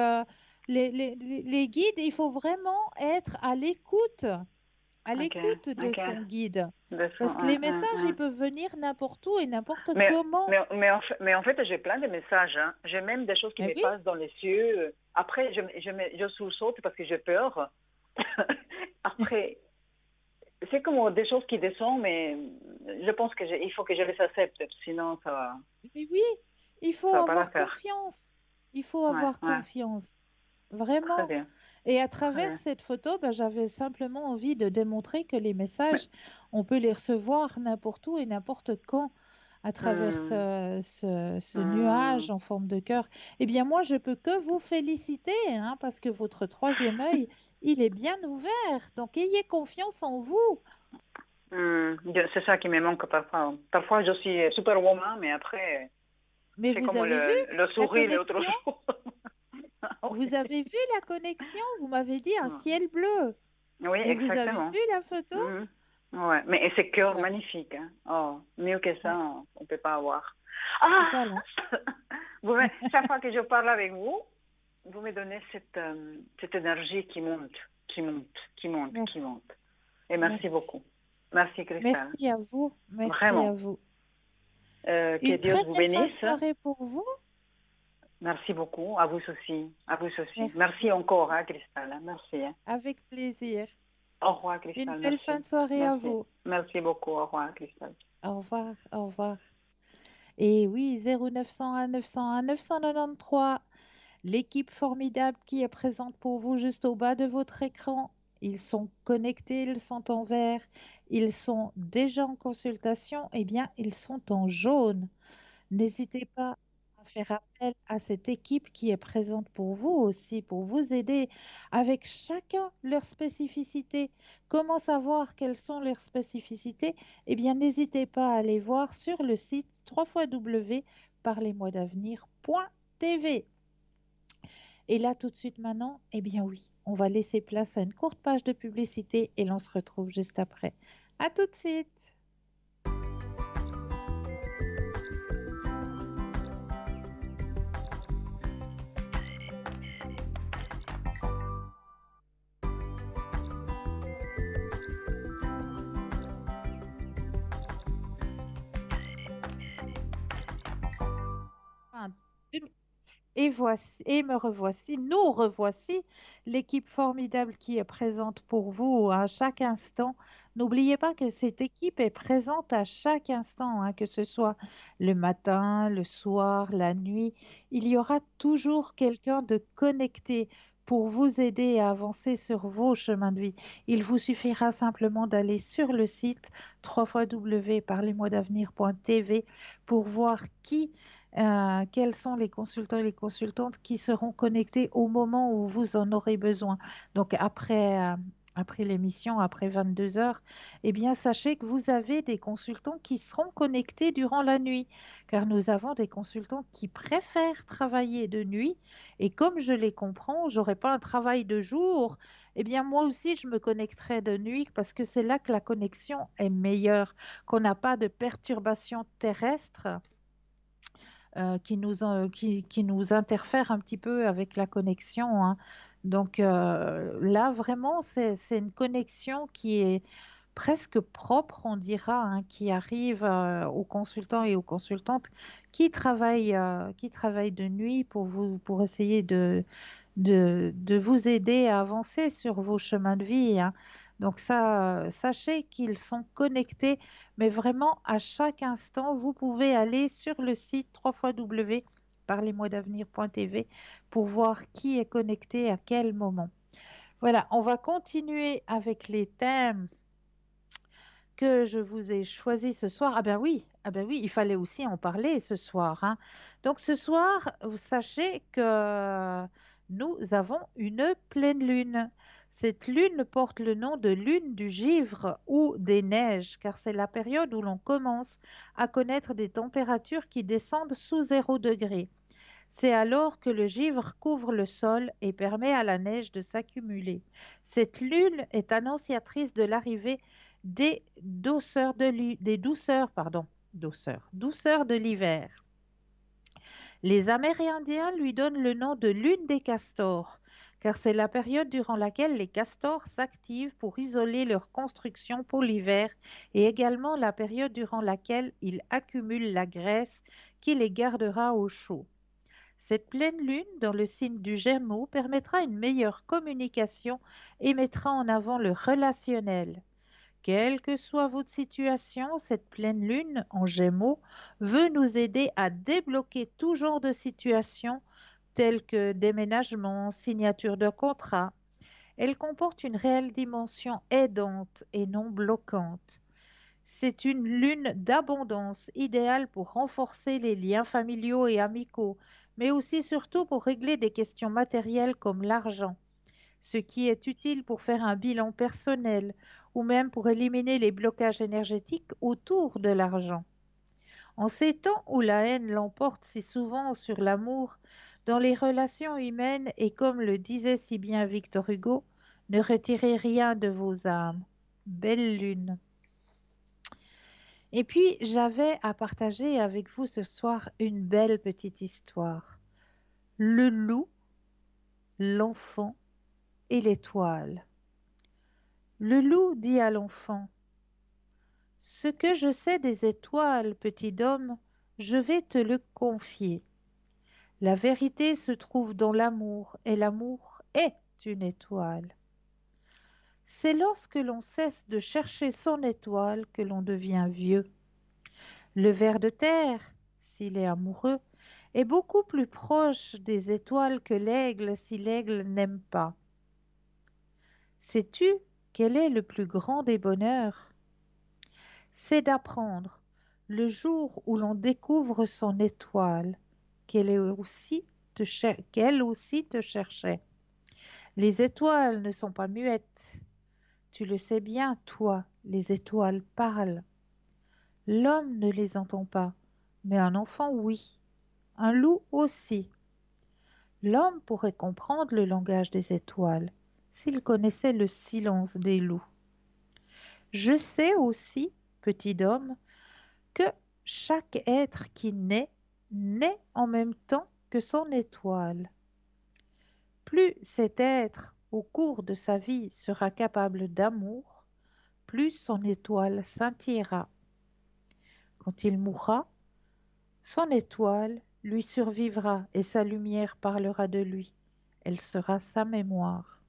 les guides, il faut vraiment être à Ok, l'écoute de ok. son guide. Parce que Ouais, les ouais, messages, ils ouais. peuvent venir n'importe où et n'importe Mais, comment. mais en fait, j'ai plein de messages, hein. J'ai même des choses qui Eh me oui, passent dans les yeux. Après, je sursaute parce que j'ai peur. Après, c'est comme des choses qui descendent, mais je pense il faut que je les accepte, sinon mais oui, il faut ça va pas la avoir faire. confiance. Il faut Ouais, avoir ouais, confiance. très Vraiment. bien, Et à très travers bien. cette photo, ben, j'avais simplement envie de démontrer que les Mais, messages, on peut les recevoir n'importe où et n'importe quand à travers hum, ce nuage hum. en forme de cœur. Eh bien, moi, je peux que vous féliciter, hein, parce que votre troisième œil, il est bien ouvert. Donc, ayez confiance en vous. C'est ça qui me manque parfois. Parfois, je suis superwoman, mais après, Mais c'est vous comme avez vu le la sourire l'autre connexion? jour. Vous Oui. avez vu la connexion? Vous m'avez dit un Mm. ciel bleu. Oui, Et vous avez exactement. vu la photo? Mhm. Ouais, mais et c'est cœur Voilà. magnifique, hein. Oh, mieux que ça, Ouais. on peut pas avoir. Ah! Voilà. Chaque fois que je parle avec vous, vous me donnez cette énergie qui monte, qui monte, qui monte, qui Merci. monte. Et merci Merci. beaucoup. Merci, Cristal. Merci à vous. Merci à Vraiment. vous. Que Une Dieu très vous belle fin de bénisse. soirée pour vous. Merci beaucoup. À vous aussi. À vous aussi. Merci. Merci encore, hein, Cristal. Merci, hein. Avec plaisir. Au revoir, Une Cristal. belle fin Merci. de soirée à Merci. vous. Merci beaucoup. Au revoir, Cristal. Au revoir. Au revoir. Et oui, 0901 901 993. L'équipe formidable qui est présente pour vous juste au bas de votre écran. Ils sont connectés, ils sont en vert, ils sont déjà en consultation. Eh bien, ils sont en jaune. N'hésitez pas à faire appel à cette équipe qui est présente pour vous aussi, pour vous aider avec chacun leur spécificité. Comment savoir quelles sont leurs spécificités? Eh bien, n'hésitez pas à aller voir sur le site www.parlez-moi-d'avenir.tv. Et là, tout de suite maintenant, eh bien oui, on va laisser place à une courte page de publicité et l'on se retrouve juste après. À tout de suite. Un, deux, Et voici, et me revoici, nous revoici, l'équipe formidable qui est présente pour vous à chaque instant. N'oubliez pas que cette équipe est présente à chaque instant, hein, que ce soit le matin, le soir, la nuit. Il y aura toujours quelqu'un de connecté pour vous aider à avancer sur vos chemins de vie. Il vous suffira simplement d'aller sur le site www.parlez-moi-d'avenir.tv pour voir quels sont les consultants et les consultantes qui seront connectés au moment où vous en aurez besoin. Donc après l'émission, après 22 heures, eh bien sachez que vous avez des consultants qui seront connectés durant la nuit, car nous avons des consultants qui préfèrent travailler de nuit. Et comme je les comprends, j'aurai pas un travail de jour. Eh bien moi aussi, je me connecterai de nuit parce que c'est là que la connexion est meilleure, qu'on n'a pas de perturbations terrestres qui nous interfère un petit peu avec la connexion, hein. Donc là, vraiment, c'est une connexion qui est presque propre, on dira, hein, qui arrive aux consultants et aux consultantes qui travaillent de nuit pour essayer de vous aider à avancer sur vos chemins de vie, hein. Donc ça, sachez qu'ils sont connectés, mais vraiment à chaque instant, vous pouvez aller sur le site www.parlez-moi-d'avenir.tv pour voir qui est connecté à quel moment. Voilà, on va continuer avec les thèmes que je vous ai choisis ce soir. Ah ben oui, il fallait aussi en parler ce soir, hein. Donc ce soir, vous sachez que nous avons une pleine lune. Cette lune porte le nom de lune du givre ou des neiges, car c'est la période où l'on commence à connaître des températures qui descendent sous 0 degré. C'est alors que le givre couvre le sol et permet à la neige de s'accumuler. Cette lune est annonciatrice de l'arrivée douceurs de l'hiver. Les Amérindiens lui donnent le nom de lune des castors, car c'est la période durant laquelle les castors s'activent pour isoler leur construction pour l'hiver et également la période durant laquelle ils accumulent la graisse qui les gardera au chaud. Cette pleine lune dans le signe du Gémeaux permettra une meilleure communication et mettra en avant le relationnel. Quelle que soit votre situation, cette pleine lune en Gémeaux veut nous aider à débloquer tout genre de situations telles que déménagement, signature de contrat. Elle comporte une réelle dimension aidante et non bloquante. C'est une lune d'abondance, idéale pour renforcer les liens familiaux et amicaux, mais aussi surtout pour régler des questions matérielles comme l'argent, ce qui est utile pour faire un bilan personnel ou même pour éliminer les blocages énergétiques autour de l'argent. En ces temps où la haine l'emporte si souvent sur l'amour, dans les relations humaines, et comme le disait si bien Victor Hugo, ne retirez rien de vos âmes. Belle lune. Et puis, j'avais à partager avec vous ce soir une belle petite histoire. Le loup, l'enfant et l'étoile. Le loup dit à l'enfant, ce que je sais des étoiles, petit homme, je vais te le confier. La vérité se trouve dans l'amour, et l'amour est une étoile. C'est lorsque l'on cesse de chercher son étoile que l'on devient vieux. Le ver de terre, s'il est amoureux, est beaucoup plus proche des étoiles que l'aigle si l'aigle n'aime pas. Sais-tu quel est le plus grand des bonheurs? C'est d'apprendre, le jour où l'on découvre son étoile, qu'elle aussi te cherchait. Les étoiles ne sont pas muettes. Tu le sais bien, toi, les étoiles parlent. L'homme ne les entend pas, mais un enfant, oui. Un loup aussi. L'homme pourrait comprendre le langage des étoiles s'il connaissait le silence des loups. Je sais aussi, petit homme, que chaque être qui naît, naît en même temps que son étoile. Plus cet être, au cours de sa vie, sera capable d'amour, plus son étoile scintillera. Quand il mourra, son étoile lui survivra et sa lumière parlera de lui. Elle sera sa mémoire.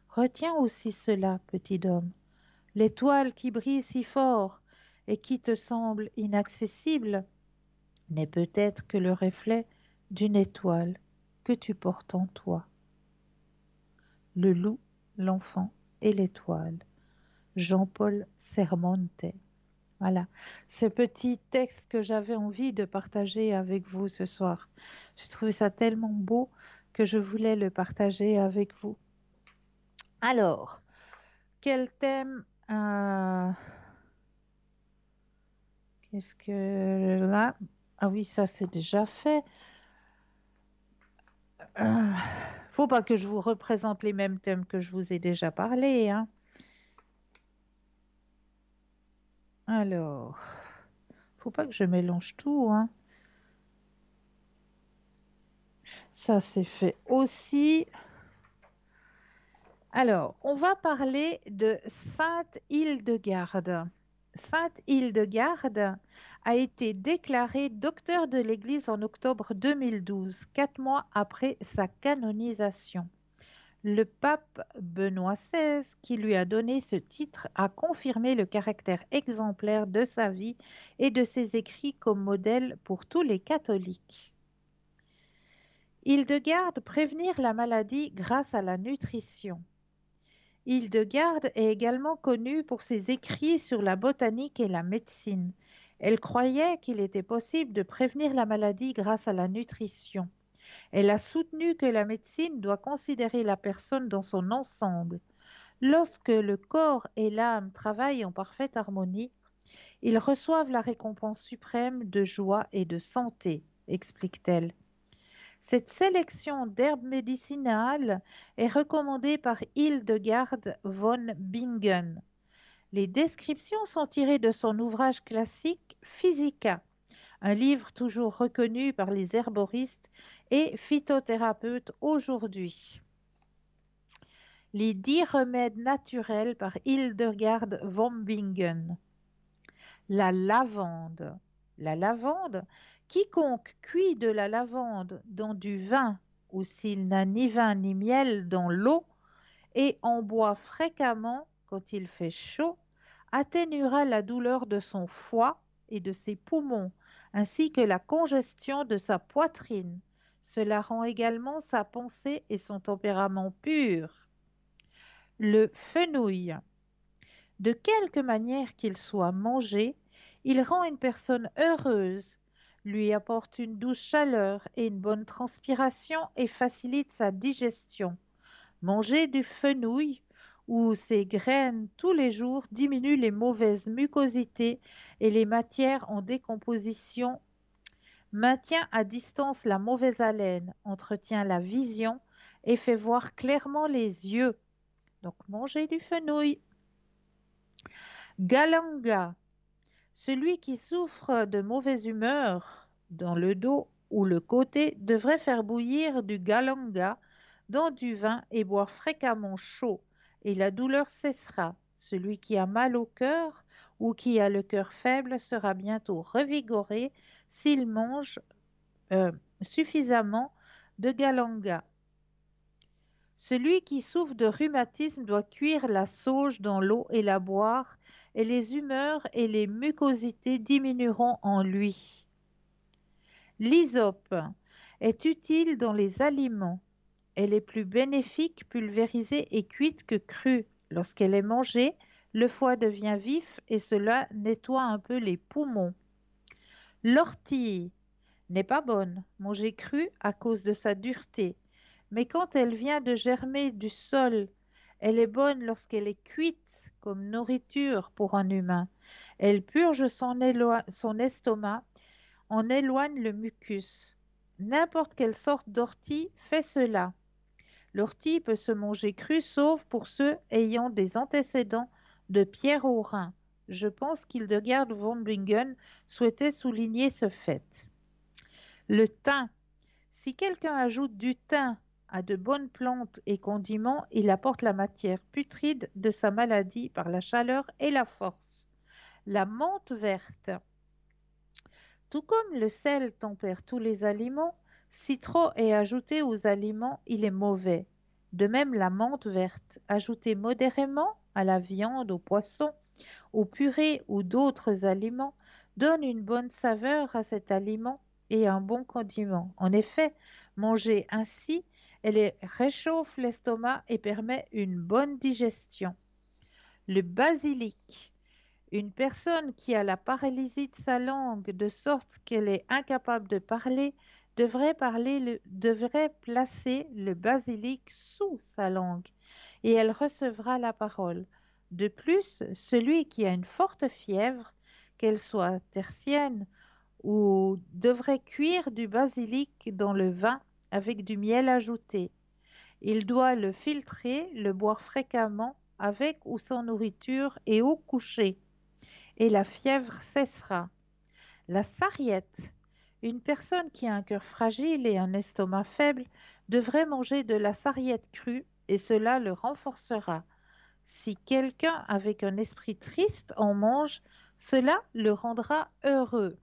Retiens aussi cela, petit homme. L'étoile qui brille si fort et qui te semble inaccessible n'est peut-être que le reflet d'une étoile que tu portes en toi. Le loup, l'enfant et l'étoile. Jean-Paul Sermonte. Voilà, ce petit texte que j'avais envie de partager avec vous ce soir. J'ai trouvé ça tellement beau que je voulais le partager avec vous. Alors, quel thème qu'est-ce que là? Ah oui, ça c'est déjà fait. Faut pas que je vous représente les mêmes thèmes que je vous ai déjà parlé, hein. Alors, faut pas que je mélange tout, hein. Ça c'est fait aussi. Alors, on va parler de Sainte-Hildegarde. Sainte-Hildegarde a été déclarée docteur de l'Église en octobre 2012, 4 mois après sa canonisation. Le pape Benoît XVI, qui lui a donné ce titre, a confirmé le caractère exemplaire de sa vie et de ses écrits comme modèle pour tous les catholiques. Hildegarde prévenir la maladie grâce à la nutrition. Hildegarde est également connue pour ses écrits sur la botanique et la médecine. Elle croyait qu'il était possible de prévenir la maladie grâce à la nutrition. Elle a soutenu que la médecine doit considérer la personne dans son ensemble. Lorsque le corps et l'âme travaillent en parfaite harmonie, ils reçoivent la récompense suprême de joie et de santé, explique-t-elle. Cette sélection d'herbes médicinales est recommandée par Hildegard von Bingen. Les descriptions sont tirées de son ouvrage classique Physica, un livre toujours reconnu par les herboristes et phytothérapeutes aujourd'hui. Les 10 remèdes naturels par Hildegard von Bingen. La lavande. La lavande, quiconque cuit de la lavande dans du vin ou s'il n'a ni vin ni miel dans l'eau et en boit fréquemment quand il fait chaud, atténuera la douleur de son foie et de ses poumons, ainsi que la congestion de sa poitrine. Cela rend également sa pensée et son tempérament purs. Le fenouil. De quelque manière qu'il soit mangé, il rend une personne heureuse, lui apporte une douce chaleur et une bonne transpiration et facilite sa digestion. Manger du fenouil ou ses graines tous les jours diminue les mauvaises mucosités et les matières en décomposition, maintient à distance la mauvaise haleine, entretient la vision et fait voir clairement les yeux. Donc manger du fenouil. Galanga. Celui qui souffre de mauvaise humeur dans le dos ou le côté devrait faire bouillir du galanga dans du vin et boire fréquemment chaud, et la douleur cessera. Celui qui a mal au cœur ou qui a le cœur faible sera bientôt revigoré s'il mange suffisamment de galanga. Celui qui souffre de rhumatisme doit cuire la sauge dans l'eau et la boire, et les humeurs et les mucosités diminueront en lui. L'hysope est utile dans les aliments. Elle est plus bénéfique pulvérisée et cuite que crue. Lorsqu'elle est mangée, le foie devient vif et cela nettoie un peu les poumons. L'ortie n'est pas bonne, mangée crue à cause de sa dureté. Mais quand elle vient de germer du sol, elle est bonne lorsqu'elle est cuite comme nourriture pour un humain. Elle purge son estomac, en éloigne le mucus. N'importe quelle sorte d'ortie fait cela. L'ortie peut se manger crue sauf pour ceux ayant des antécédents de pierre au rein. Je pense qu'Hildegard von Bingen souhaitait souligner ce fait. Le thym. Si quelqu'un ajoute du thym à de bonnes plantes et condiments, il apporte la matière putride de sa maladie par la chaleur et la force. La menthe verte. Tout comme le sel tempère tous les aliments, si trop est ajouté aux aliments, il est mauvais. De même, la menthe verte, ajoutée modérément à la viande, au poisson, au purée ou d'autres aliments, donne une bonne saveur à cet aliment et un bon condiment. En effet, manger ainsi, elle réchauffe l'estomac et permet une bonne digestion. Le basilic. Une personne qui a la paralysie de sa langue de sorte qu'elle est incapable de parler devrait placer le basilic sous sa langue et elle recevra la parole. De plus, celui qui a une forte fièvre, qu'elle soit tertienne ou devrait cuire du basilic dans le vin avec du miel ajouté. Il doit le filtrer, le boire fréquemment avec ou sans nourriture et au coucher, et la fièvre cessera. La sarriette. Une personne qui a un cœur fragile et un estomac faible devrait manger de la sarriette crue et cela le renforcera. Si quelqu'un avec un esprit triste en mange, cela le rendra heureux.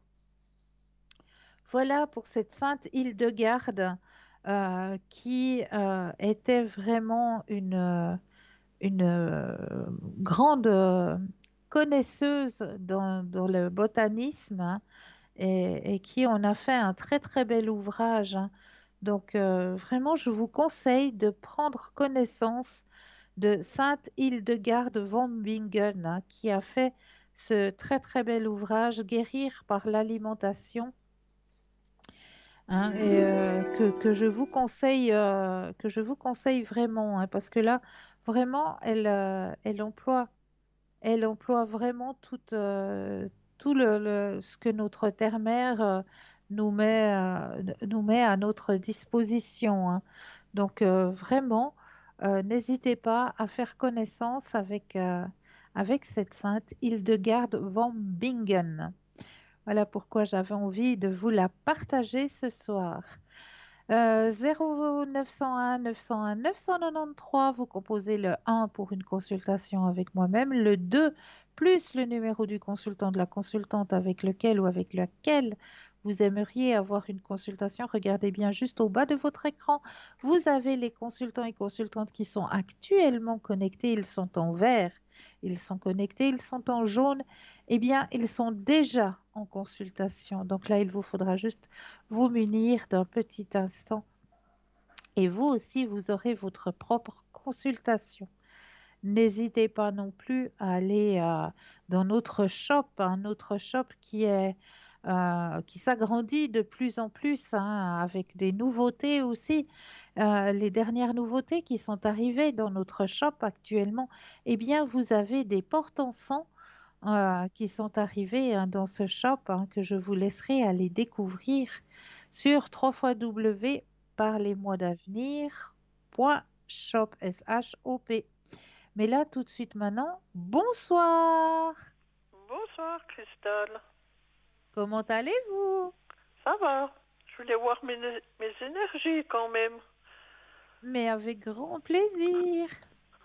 Voilà pour cette sainte Hildegarde qui était vraiment une grande connaisseuse dans le botanisme, hein, et qui en a fait un très très bel ouvrage, hein. Donc vraiment, je vous conseille de prendre connaissance de Sainte Hildegarde von Bingen, hein, qui a fait ce très très bel ouvrage Guérir par l'alimentation, hein, et que je vous conseille vraiment, hein, parce que là, vraiment, elle emploie vraiment tout ce que notre terre-mère nous met à notre disposition, hein. Donc, vraiment, n'hésitez pas à faire connaissance avec cette sainte Hildegarde von Bingen. Voilà pourquoi j'avais envie de vous la partager ce soir. 0901 901 993, vous composez le 1 pour une consultation avec moi-même, le 2 plus le numéro du consultant, de la consultante avec lequel ou avec laquelle vous aimeriez avoir une consultation. Regardez bien juste au bas de votre écran. Vous avez les consultants et consultantes qui sont actuellement connectés. Ils sont en vert, ils sont connectés, ils sont en jaune. Eh bien, ils sont déjà en consultation. Donc là, il vous faudra juste vous munir d'un petit instant et vous aussi, vous aurez votre propre consultation. N'hésitez pas non plus à aller dans notre shop, un autre shop qui s'agrandit de plus en plus, hein, avec des nouveautés aussi. Les dernières nouveautés qui sont arrivées dans notre shop actuellement, eh bien, vous avez des porte-encens qui sont arrivées, hein, dans ce shop, hein, que je vous laisserai aller découvrir sur www.parlez-moi-d'avenir.shop. S-H-O-P. Mais là, tout de suite maintenant, bonsoir. Bonsoir, Christelle. Comment allez-vous? Ça va? Je voulais voir mes énergies quand même. Mais avec grand plaisir.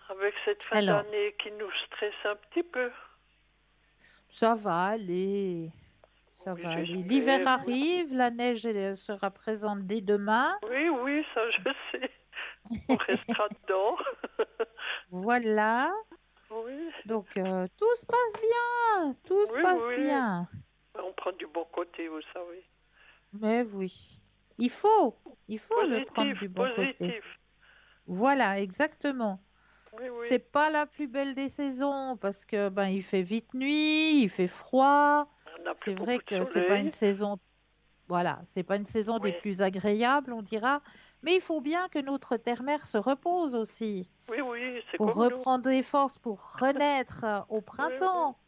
Avec cette fin Alors, d'année qui nous stresse un petit peu. ça va aller. Ça Oui, va aller. L'hiver j'espère. arrive, la neige elle, sera présente dès demain. Oui, oui, ça je sais. On restera dedans. Voilà. Oui, Donc, tout se passe bien. Tout se oui, passe oui. bien. On prend du bon côté, vous savez. Mais oui. Il faut le prendre Positif, du bon côté. positif. Voilà, exactement. Oui, C'est oui. pas la plus belle des saisons parce que ben il fait vite nuit, il fait froid. On n'a plus C'est vrai beaucoup de que c'est pas une soleil. saison, voilà, c'est pas une saison des Oui, plus agréables, on dira, mais il faut bien que notre terre-mère se repose aussi oui, oui, c'est pour comme nous. reprendre des forces, pour renaître au Oui, oui. printemps.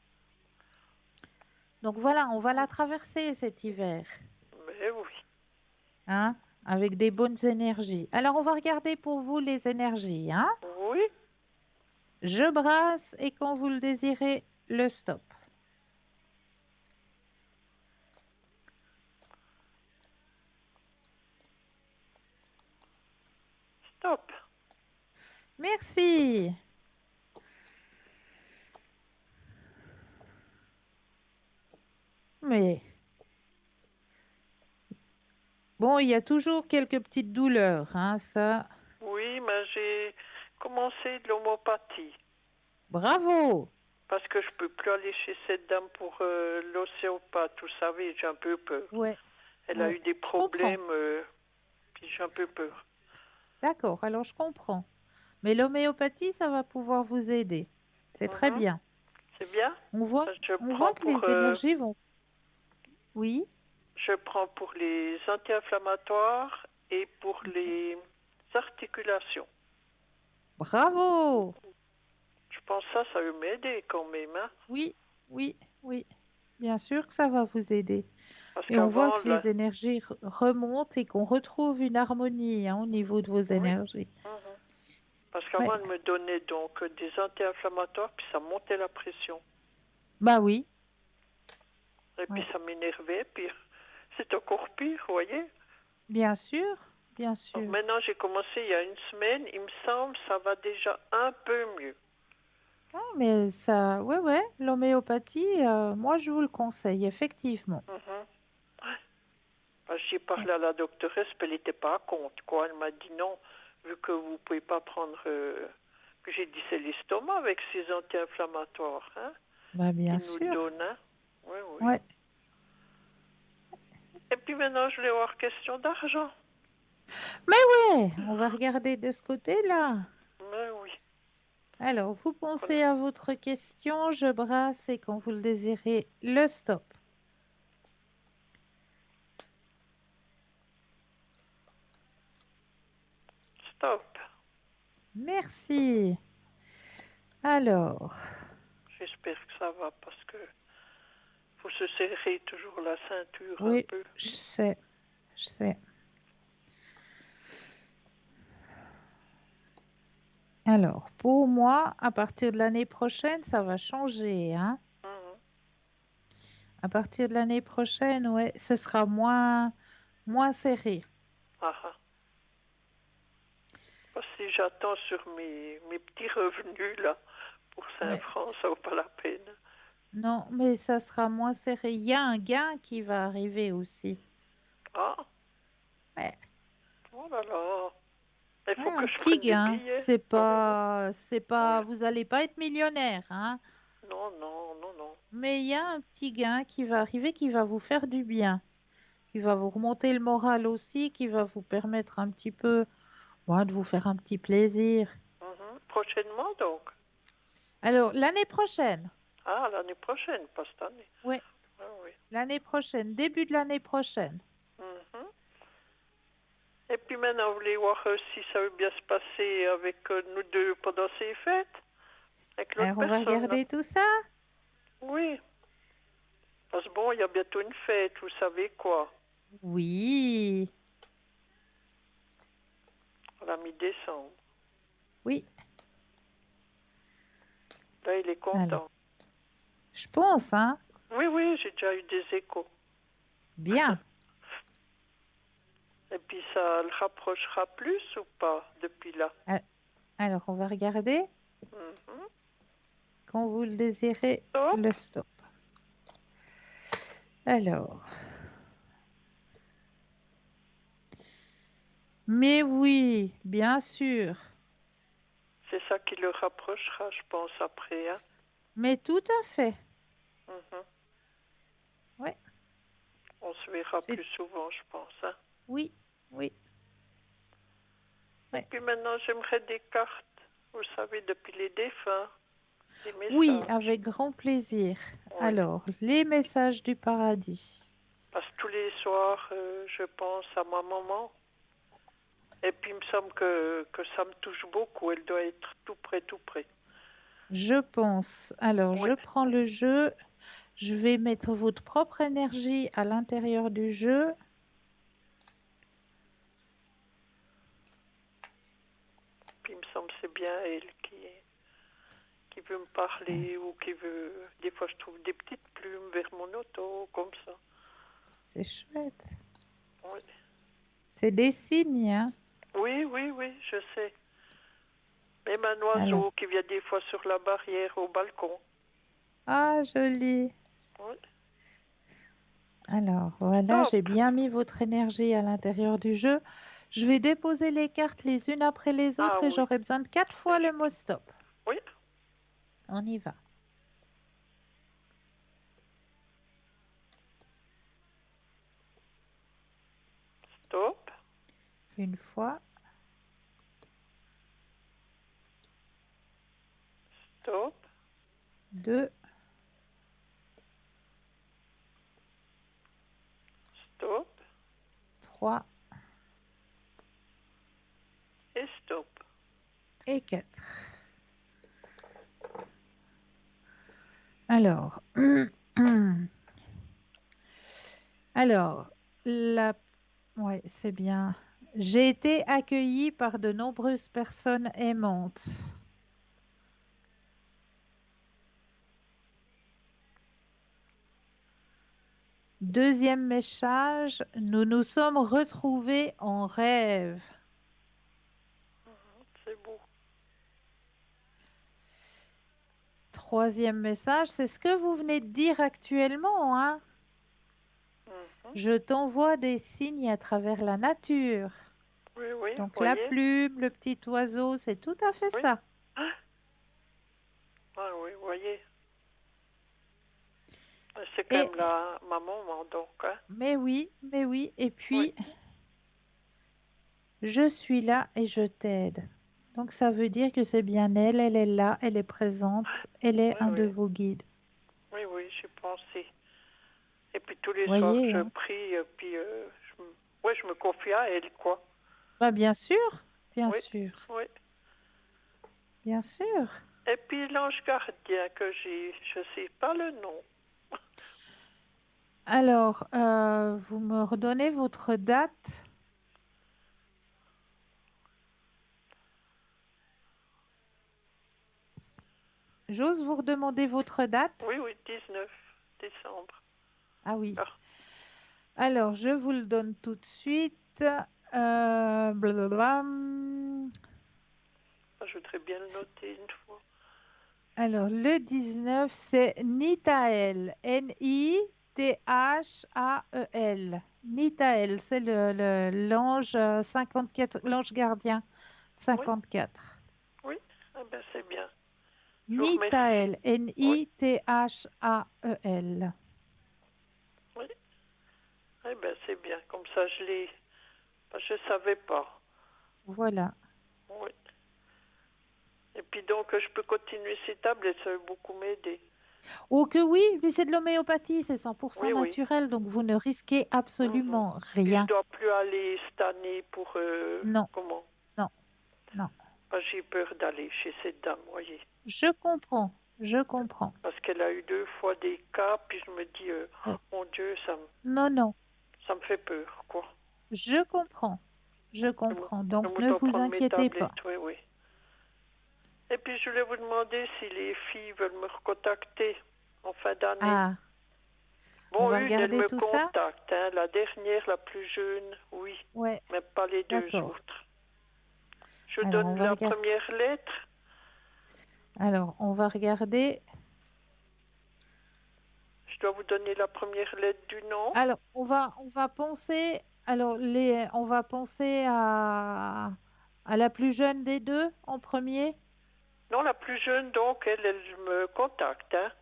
Donc voilà, on va la traverser cet hiver, Mais oui. hein, avec des bonnes énergies. Alors on va regarder pour vous les énergies, hein. Oui, Je brasse et quand vous le désirez, le stop. stop. Merci. Mais bon, il y a toujours quelques petites douleurs, hein, ça. Oui, mais j'ai commencé de l'homéopathie. Bravo. Parce que je peux plus aller chez cette dame pour l'ostéopathe, vous savez, j'ai un peu peur. Ouais, Elle a ouais, eu des je comprends. problèmes, puis j'ai un peu peur. D'accord, alors je comprends. Mais l'homéopathie, ça va pouvoir vous aider. C'est très Mhm. bien. C'est bien. On voit, Je on prends voit que pour, les énergies vont. Oui, je prends pour les anti-inflammatoires et pour les articulations. bravo. Je pense que ça va m'aider quand même, hein. Oui, oui, oui. Bien sûr que ça va vous aider. Parce Et on voit qu'avant, que les énergies remontent et qu'on retrouve une harmonie, hein, au niveau de vos oui. énergies. Mhm. Parce Ouais. qu'avant, elle me donnait donc des anti-inflammatoires, puis ça montait la pression. Bah oui. Et puis Ouais. ça m'énervait, puis c'est encore pire, vous voyez. Bien sûr, bien Donc sûr. maintenant, j'ai commencé il y a une semaine, il me semble, ça va déjà un peu mieux. Ah, mais ça, ouais, ouais, l'homéopathie, moi je vous le conseille, effectivement. Mhm. J'ai parlé à la doctoresse, mais elle n'était pas à compte, quoi. Elle m'a dit non, vu que vous ne pouvez pas prendre... que j'ai dit c'est l'estomac avec ces anti-inflammatoires, hein, Bah, bien qui nous sûr. donnent, hein. Oui, oui. Ouais. Et puis maintenant, je vais avoir question d'argent. Ouais, on va regarder de ce côté-là. Mais oui. Alors, vous pensez à votre question, je brasse et quand vous le désirez, le stop. Stop. Merci. Alors, J'espère que ça va parce que faut se serrer toujours la ceinture un oui, peu. je sais, je sais. Alors, pour moi, à partir de l'année prochaine, ça va changer, hein. Mhm. À partir de l'année prochaine, ouais, ce sera moins serré. Ah, ah. Parce que si j'attends sur mes petits revenus là, pour Ouais. Saint-Franc, ça vaut pas la peine. Non, mais ça sera moins serré. Il y a un gain qui va arriver aussi. Ah, Ouais, oh là là. Il ouais, faut un que je petit prenne des gain. billets. C'est pas, Oui. vous n'allez pas être millionnaire, hein. Non, non, non, non. Mais il y a un petit gain qui va arriver qui va vous faire du bien, qui va vous remonter le moral aussi, qui va vous permettre un petit peu, ouais, de vous faire un petit plaisir. Mhm. Prochainement donc. Alors, l'année prochaine, Ah, l'année prochaine, pas cette année. oui, Ah, oui. l'année prochaine, début de l'année prochaine. Mhm. Et puis maintenant, vous voulez voir si ça veut bien se passer avec nous deux pendant ces fêtes? Avec l'autre Alors, on va personne, là. regarder tout ça. Oui. Parce que bon, il y a bientôt une fête, vous savez quoi? Oui, À la mi-décembre. oui. Là, il est Alors, content. je pense, hein. Oui, oui, j'ai déjà eu des échos. Bien. Et puis ça le rapprochera plus ou pas depuis là? Alors, on va regarder. Mhm. Quand vous le désirez, Stop. le stop. Alors, mais oui, bien sûr. C'est ça qui le rapprochera, je pense, après. Hein. Mais tout à fait. Mhm. Ouais, On se verra c'est plus souvent, je pense. Hein. oui, oui, Et ouais. puis maintenant, j'aimerais des cartes, vous savez, depuis les défunts, des Oui, messages. avec grand plaisir. Oui. Alors, les messages du paradis. Parce que tous les soirs, je pense à ma maman. Et puis il me semble que ça me touche beaucoup. Elle doit être tout près, tout près. Je pense. Alors, Oui. je prends le jeu. Je vais mettre votre propre énergie à l'intérieur du jeu. Puis il me semble que c'est bien elle qui veut me parler ou qui veut... Des fois, je trouve des petites plumes vers mon auto, comme ça. C'est chouette. Oui, C'est des signes, hein. oui, oui, oui, je sais. Même un Alors, oiseau qui vient des fois sur la barrière au balcon. ah, joli. Oui. Alors, voilà, Stop. j'ai bien mis votre énergie à l'intérieur du jeu. Je vais déposer les cartes les unes après les Ah autres et oui. j'aurai besoin de 4 fois le mot stop. Oui. On y va. Stop. Une fois, Stop. 2, Stop. 3 Et stop. et 4. Alors, alors, ouais, c'est bien. J'ai été accueillie par de nombreuses personnes aimantes. Deuxième message, nous nous sommes retrouvés en rêve. C'est beau. Troisième message, c'est ce que vous venez de dire actuellement, hein? Mhm. Je t'envoie des signes à travers la nature. Oui, oui, Donc la voyez. plume, le petit oiseau, c'est tout à fait Oui. ça. Ah oui, voyez. C'est quand Et, même ma maman, donc. Hein. mais oui, mais oui. Et Oui, puis, je suis là et je t'aide. Donc ça veut dire que c'est bien elle, elle est là, elle est présente, elle est oui, un de oui. vos guides. Oui, oui, j'ai pensé. Et puis tous les soirs, Voyez, je hein. prie, puis je me confie à elle, quoi. Bah, bien sûr, bien Oui, sûr, oui. bien sûr. Et puis l'ange gardien que j'ai, je sais pas le nom. Alors, vous me redonnez votre date? J'ose vous redemander votre date? Oui, oui, 19 décembre. Ah oui. Ah, Alors, je vous le donne tout de suite. Blablabla. je voudrais bien le noter une fois. Alors, le 19, c'est Nitael. Nithael. Nitael, c'est l'ange 54, l'ange gardien Oui, 54. oui, ah ben c'est bien. Je vous remercie. Nitael, Oui, Nithael. oui, eh ben c'est bien. Comme ça, je l'ai. Je savais pas. Voilà. Oui. Et puis donc, je peux continuer ces tablettes, ça va beaucoup m'aider. Oh que oui, mais c'est de l'homéopathie, c'est 100% Oui, oui. naturel, donc vous ne risquez Mhm. absolument Puis je rien. dois plus aller cette année pour Non, comment? non, non. J'ai peur d'aller chez cette dame, voyez. Je comprends, je comprends. Parce qu'elle a eu 2 fois des cas, puis je me dis, Euh, mon Dieu, non, non, ça me fait peur, quoi. je comprends, je Je me, comprends. je Donc me ne dois vous prendre mes inquiétez pas. tablettes, oui, oui. Et puis je voulais vous demander si les filles veulent me recontacter en fin d'année. Ah, on Bon, va une, elle regarder me tout ça? contacte, hein. La dernière, la plus jeune, oui, Ouais, mais pas les 2 d'accord. autres. Je Alors donne on va la regarder. première lettre. Alors on va regarder. Je dois vous donner la première lettre du nom. Alors on va penser. Alors on va penser à la plus jeune des deux en premier. Non, la plus jeune, donc, elle me contacte. Hein.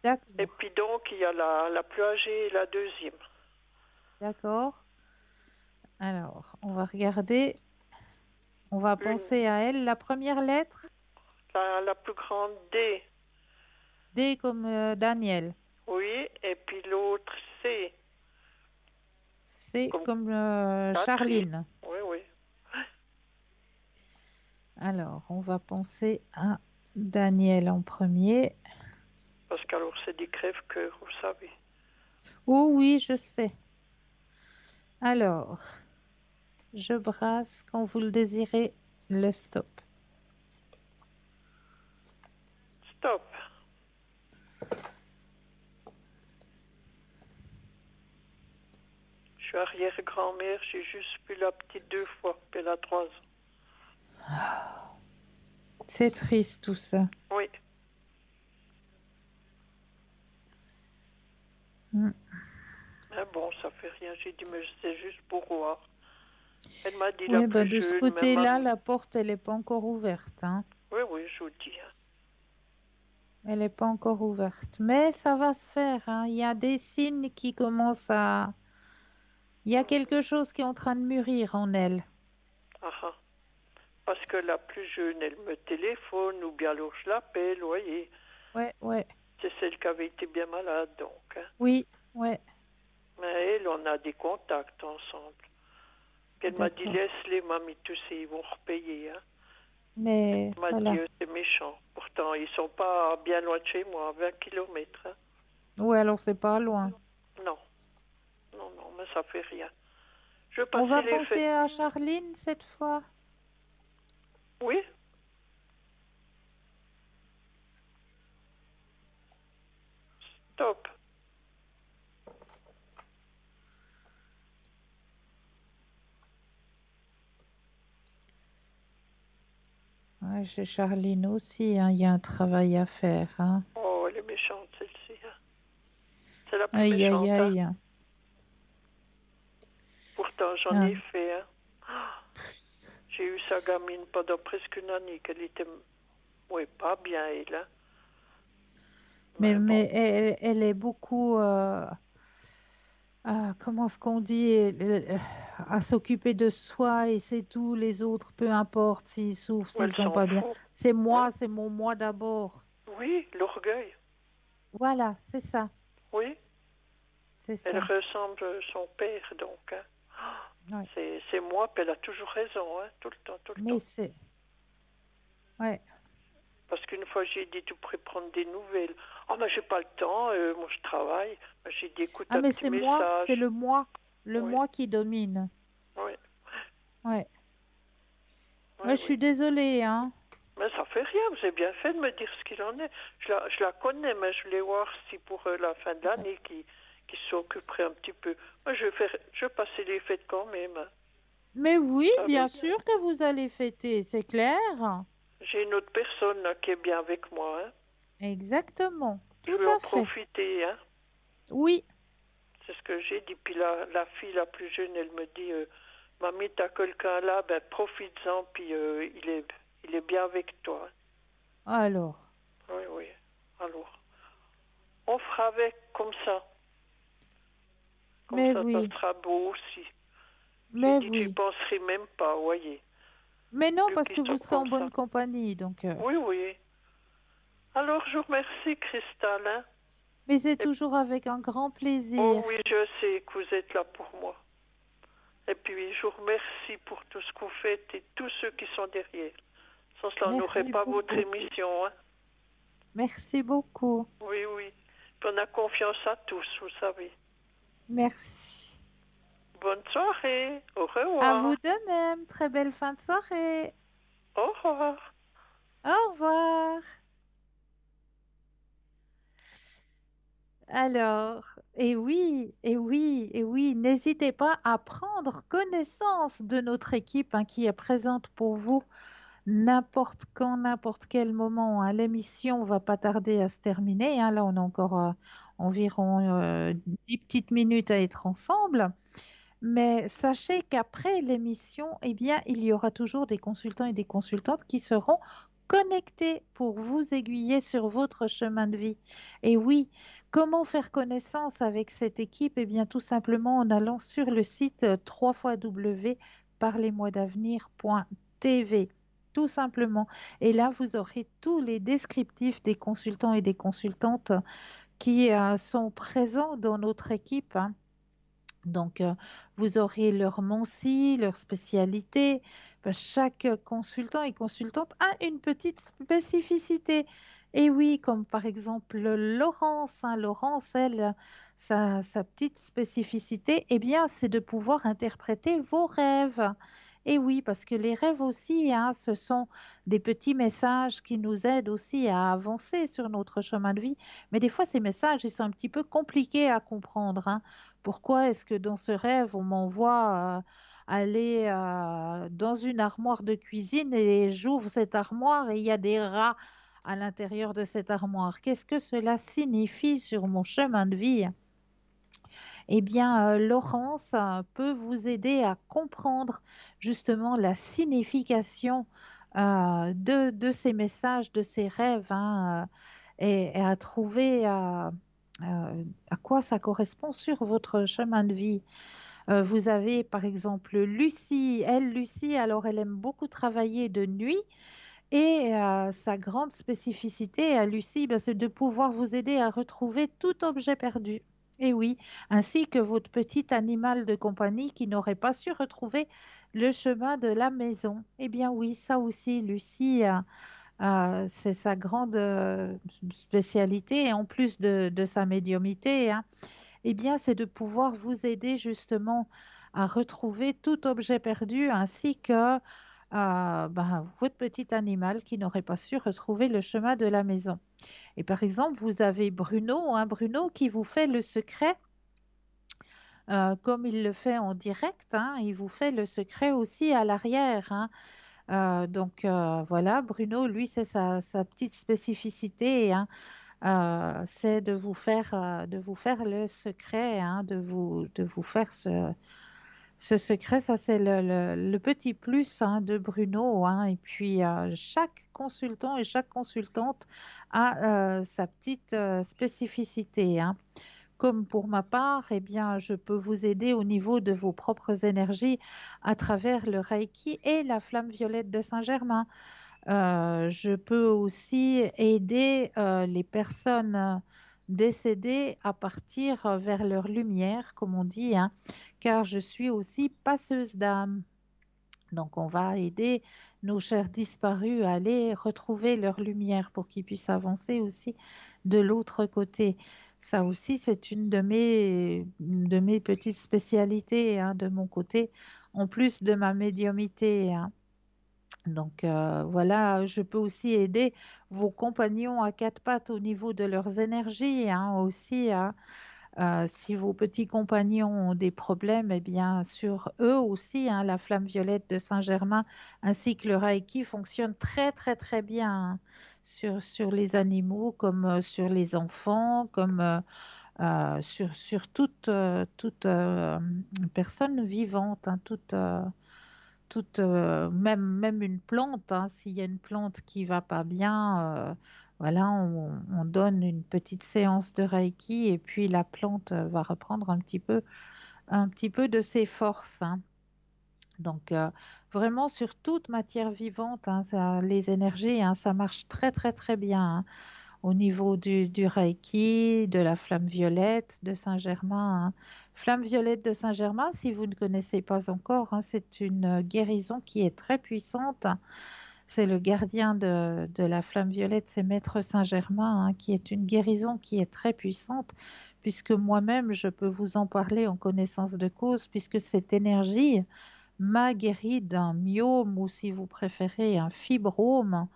Et D'accord, puis donc, il y a la plus âgée et la deuxième. d'accord. Alors on va regarder. On va Une, penser à elle. La première lettre, la plus grande D, D comme Daniel. oui, et puis l'autre C, C comme comme Catherine. Charline. Oui, oui. Alors, on va penser à Daniel en premier. Parce qu'alors, c'est des crève-cœurs, vous savez. Oh oui, je sais. Alors, je brasse quand vous le désirez le stop. Stop. Je suis arrière-grand-mère, j'ai juste vu la petite 2 fois, puis elle a 3 ans. C'est triste tout ça. Oui. Mm. Mais bon, ça fait rien. J'ai dit, mais c'est juste pour voir. Elle m'a dit la Oui, bah plus de ce jeune, mais côté-là, la porte, elle n'est pas encore ouverte, hein. oui, oui, je vous dis. Hein. Elle n'est pas encore ouverte. Mais ça va se faire, hein. Il y a des signes qui commencent à... Il y a quelque chose qui est en train de mûrir en elle. Ah, ah. Parce que la plus jeune, elle me téléphone, ou bien alors je l'appelle, vous voyez. Ouais, ouais. C'est celle qui avait été bien malade, donc. Hein. Oui, ouais. Mais elle, on a des contacts ensemble. Puis elle m'a dit, D'accord. laisse-les, mamie, tous ces, ils vont repayer. Hein. Mais Elle m'a dit, voilà. c'est méchant. Pourtant, ils sont pas bien loin de chez moi, 20 kilomètres. Hein. Ouais, alors c'est pas loin. Non, non, non, mais ça fait rien. Je vais On passer va les penser fêtes. à Charline cette fois. Oui, top. Ouais, chez Charline aussi, hein, il y a un travail à faire, hein. Oh, elle est méchante, celle-ci. Hein. C'est la plus Aïe, aïe, méchante, hein. aïe. Tristan, j'en ai fait. Hein. J'ai eu sa gamine pendant presque une année, qu'elle était, ouais, pas bien, elle. Hein. Mais, Mais bon, elle est beaucoup, comment est-ce qu'on dit, à s'occuper de soi et c'est tout, les autres, peu importe s'ils souffrent, elle s'ils sont s'en pas bien. fout. C'est Hein. moi, c'est mon moi d'abord. Oui, l'orgueil. Voilà, c'est ça, Oui, c'est elle ça. ressemble à son père, donc. Hein. Ouais. C'est moi, puis elle a toujours raison, hein, tout le temps, tout le Mais temps. c'est, ouais. Parce qu'une fois, j'ai dit, tu pourrais prendre des nouvelles. Oh, mais j'ai pas le temps, moi je travaille. J'ai dit, écoute Ah, un mais petit c'est moi, c'est message. le Oui, moi qui domine. oui, Ouais. oui, Ouais, je oui. suis désolée, hein. Mais ça fait rien, vous avez bien fait de me dire ce qu'il en est. Je la connais, mais je voulais voir si pour la fin de l'année, qui s'occuperait un petit peu. Moi, je vais passer les fêtes quand même. Hein. Mais oui, Vous bien savez, sûr que vous allez fêter, c'est clair. j'ai une autre personne là, qui est bien avec moi. Hein. Exactement, Je tout veux en à fait. profiter. Hein. Oui, C'est ce que j'ai dit. Puis la fille la plus jeune, elle me dit, Mamie, t'as quelqu'un là, ben profites-en, puis il est bien avec toi. alors. Oui, oui. Alors, on fera avec comme ça. Comme Mais ça oui, sera beau aussi. J'ai mais dit, j'y oui. penserai même pas, voyez. Mais non, Plus parce qu'ils que vous sont serez comme en ça. bonne compagnie, donc. Oui, oui. Alors, je vous remercie, Cristal. Hein. Mais c'est Et, toujours avec un grand oh plaisir. oui, je sais que vous êtes là pour moi. Et puis, je vous remercie pour tout ce que vous faites et tous ceux qui sont derrière. Sans cela, on n'aurait Merci pas votre beaucoup. émission. Hein. Merci beaucoup. Oui, oui. Puis on a confiance à tous, vous savez. Merci. Bonne soirée. Au À revoir. vous de même. Très belle fin de soirée. Au revoir. Au revoir. Alors, et oui, et oui, et oui, n'hésitez pas à prendre connaissance de notre équipe hein, qui est présente pour vous n'importe quand, n'importe quel moment. Hein. L'émission va pas tarder à se terminer. Hein. Là, on a encore environ 10 petites minutes à être ensemble. Mais sachez qu'après l'émission, eh bien, il y aura toujours des consultants et des consultantes qui seront connectés pour vous aiguiller sur votre chemin de vie. Et oui, comment faire connaissance avec cette équipe? Eh bien, tout simplement en allant sur le site www.parlez-moi-d'avenir.tv. Tout simplement. Et là, vous aurez tous les descriptifs des consultants et des consultantes qui sont présents dans notre équipe. Hein. Donc, vous aurez leur MONSI, leur spécialité. Ben, chaque consultant et consultante a une petite spécificité. Et oui, comme par exemple Laurence. Hein, Laurence, elle, sa petite spécificité, eh bien, c'est de pouvoir interpréter vos rêves. Et oui, parce que les rêves aussi, hein, ce sont des petits messages qui nous aident aussi à avancer sur notre chemin de vie. Mais des fois, ces messages, ils sont un petit peu compliqués à comprendre. Hein. Pourquoi est-ce que dans ce rêve, on m'envoie aller dans une armoire de cuisine et j'ouvre cette armoire et il y a des rats à l'intérieur de cette armoire? Qu'est-ce que cela signifie sur mon chemin de vie? Eh bien, Laurence peut vous aider à comprendre justement la signification de ces messages, de ces rêves, hein, et à trouver à quoi ça correspond sur votre chemin de vie. Vous avez par exemple Lucie. Elle, Lucie, alors elle aime beaucoup travailler de nuit. Et sa grande spécificité à Lucie, ben, c'est de pouvoir vous aider à retrouver tout objet perdu. Et oui, ainsi que votre petit animal de compagnie qui n'aurait pas su retrouver le chemin de la maison. Eh bien oui, ça aussi, Lucie, c'est sa grande spécialité, et en plus de sa médiumité, hein, eh bien, c'est de pouvoir vous aider justement à retrouver tout objet perdu ainsi que ben, votre petit animal qui n'aurait pas su retrouver le chemin de la maison. Et par exemple, vous avez Bruno, hein, Bruno qui vous fait le secret, comme il le fait en direct, hein, il vous fait le secret aussi à l'arrière. Hein. Donc voilà, Bruno, lui, c'est sa petite spécificité. Hein. C'est de vous faire le secret, hein, de vous faire Ce secret, ça c'est le petit plus de Bruno, hein. Et puis chaque consultant et chaque consultante a sa petite spécificité, hein. Comme pour ma part, eh bien, je peux vous aider au niveau de vos propres énergies à travers le Reiki et la flamme violette de Saint-Germain. Je peux aussi aider les personnes décédées à partir vers leur lumière, comme on dit, hein, car je suis aussi passeuse d'âme. Donc, on va aider nos chers disparus à aller retrouver leur lumière pour qu'ils puissent avancer aussi de l'autre côté. Ça aussi, c'est une de mes petites spécialités, hein, de mon côté, en plus de ma médiumité, hein. Donc voilà, je peux aussi aider vos compagnons à quatre pattes au niveau de leurs énergies, hein, aussi, hein. Si vos petits compagnons ont des problèmes, eh bien sur eux aussi, hein, la flamme violette de Saint-Germain ainsi que le Reiki fonctionnent très très très bien, hein, sur les animaux comme sur les enfants, comme sur toute personne vivante, hein, même une plante, hein, s'il y a une plante qui va pas bien, voilà, on donne une petite séance de Reiki et puis la plante va reprendre un petit peu de ses forces, hein. Donc, vraiment sur toute matière vivante, hein, les énergies, hein, ça marche très très très bien, hein, au niveau du Reiki, de la flamme violette de Saint-Germain, hein. Flamme violette de Saint-Germain, si vous ne connaissez pas encore, hein, c'est une guérison qui est très puissante. C'est le gardien de la flamme violette, c'est Maître Saint-Germain, hein, qui est une guérison qui est très puissante, puisque moi-même, je peux vous en parler en connaissance de cause, puisque cette énergie m'a guéri d'un myome ou, si vous préférez, un fibrome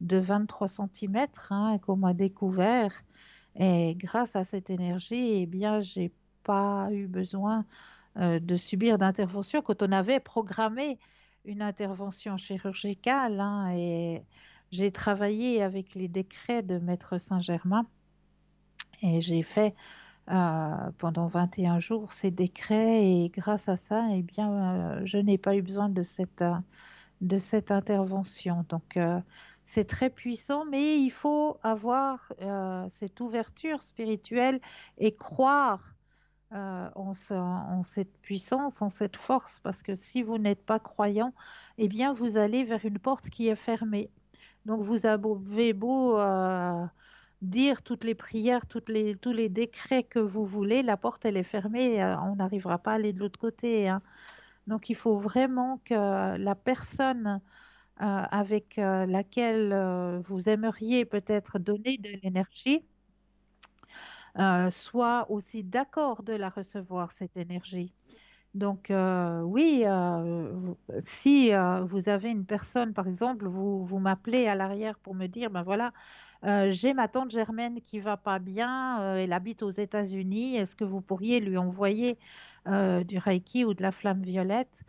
de 23 centimètres, hein, qu'on m'a découvert. Et grâce à cette énergie, eh bien, j'ai pas eu besoin de subir d'intervention quand on avait programmé une intervention chirurgicale, hein, et j'ai travaillé avec les décrets de Maître Saint-Germain et j'ai fait pendant 21 jours ces décrets et grâce à ça, eh bien, je n'ai pas eu besoin de cette intervention. Donc, c'est très puissant, mais il faut avoir cette ouverture spirituelle et croire en cette puissance, en cette force, parce que si vous n'êtes pas croyant, eh bien, vous allez vers une porte qui est fermée. Donc, vous avez beau dire toutes les prières, tous les décrets que vous voulez, la porte, elle est fermée, on n'arrivera pas à aller de l'autre côté, hein. Donc, il faut vraiment que la personne avec laquelle vous aimeriez peut-être donner de l'énergie soit aussi d'accord de la recevoir, cette énergie. Donc, oui, si vous avez une personne, par exemple, vous m'appelez à l'arrière pour me dire, ben voilà, j'ai ma tante Germaine qui va pas bien, elle habite aux États-Unis, est-ce que vous pourriez lui envoyer du Reiki ou de la flamme violette?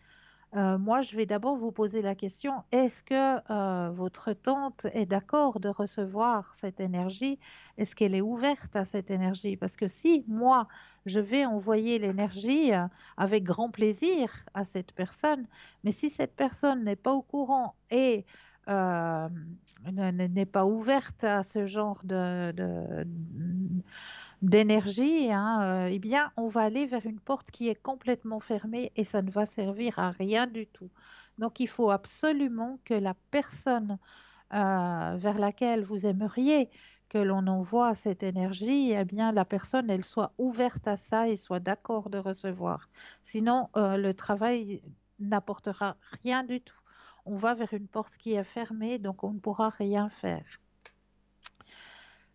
Moi, je vais d'abord vous poser la question, est-ce que votre tante est d'accord de recevoir cette énergie? Est-ce qu'elle est ouverte à cette énergie? Parce que si moi, je vais envoyer l'énergie avec grand plaisir à cette personne, mais si cette personne n'est pas au courant et euh, n'est pas ouverte à ce genre d'énergie, hein, eh bien, on va aller vers une porte qui est complètement fermée et ça ne va servir à rien du tout. Donc, il faut absolument que la personne vers laquelle vous aimeriez que l'on envoie cette énergie, eh bien, la personne, elle soit ouverte à ça et soit d'accord de recevoir. Sinon, le travail n'apportera rien du tout. On va vers une porte qui est fermée, donc on ne pourra rien faire.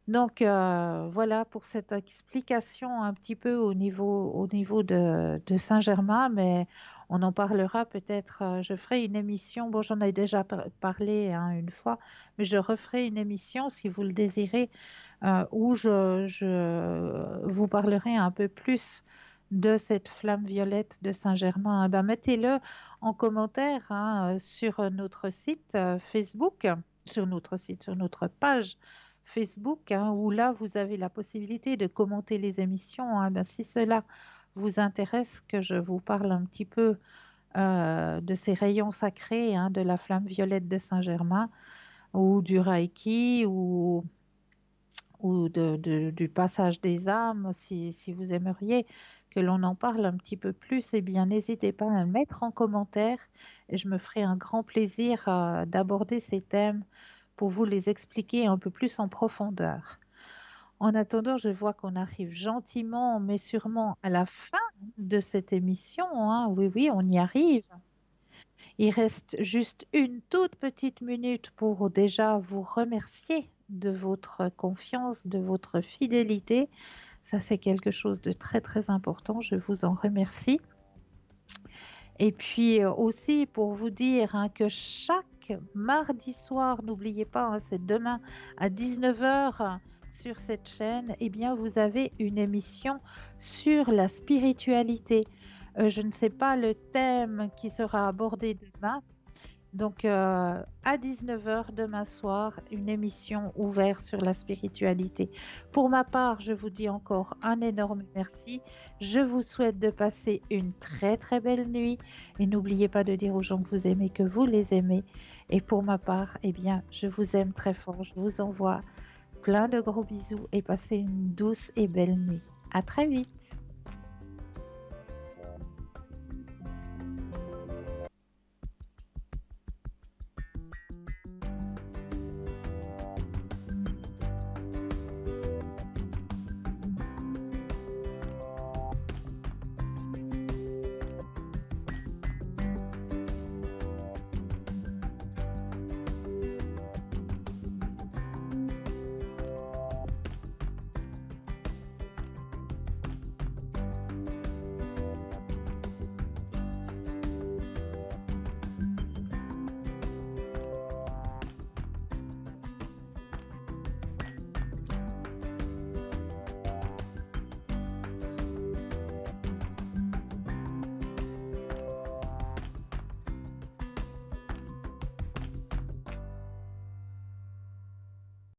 Donc voilà pour cette explication un petit peu au niveau de Saint-Germain, mais on en parlera peut-être, je ferai une émission, bon j'en ai déjà parlé hein, une fois, mais je referai une émission si vous le désirez, où je vous parlerai un peu plus de cette flamme violette de Saint-Germain. Eh ben, mettez-le en commentaire hein, sur notre site Facebook, sur notre page Facebook, hein, où là, vous avez la possibilité de commenter les émissions, hein. Ben, si cela vous intéresse que je vous parle un petit peu de ces rayons sacrés, hein, de la flamme violette de Saint-Germain ou du Reiki ou du passage des âmes, si vous aimeriez que l'on en parle un petit peu plus, eh bien, n'hésitez pas à le mettre en commentaire et je me ferai un grand plaisir d'aborder ces thèmes pour vous les expliquer un peu plus en profondeur. En attendant, je vois qu'on arrive gentiment, mais sûrement à la fin de cette émission, hein. Oui, oui, on y arrive. Il reste juste une toute petite minute pour déjà vous remercier de votre confiance, de votre fidélité. Ça, c'est quelque chose de très, très important. Je vous en remercie. Et puis aussi pour vous dire hein, que chaque mardi soir, n'oubliez pas, hein, c'est demain à 19h sur cette chaîne, eh bien, vous avez une émission sur la spiritualité. Je ne sais pas le thème qui sera abordé demain. Donc, à 19h demain soir, une émission ouverte sur la spiritualité. Pour ma part, je vous dis encore un énorme merci. Je vous souhaite de passer une très très belle nuit et n'oubliez pas de dire aux gens que vous aimez que vous les aimez. Et pour ma part, eh bien, je vous aime très fort. Je vous envoie plein de gros bisous et passez une douce et belle nuit. À très vite.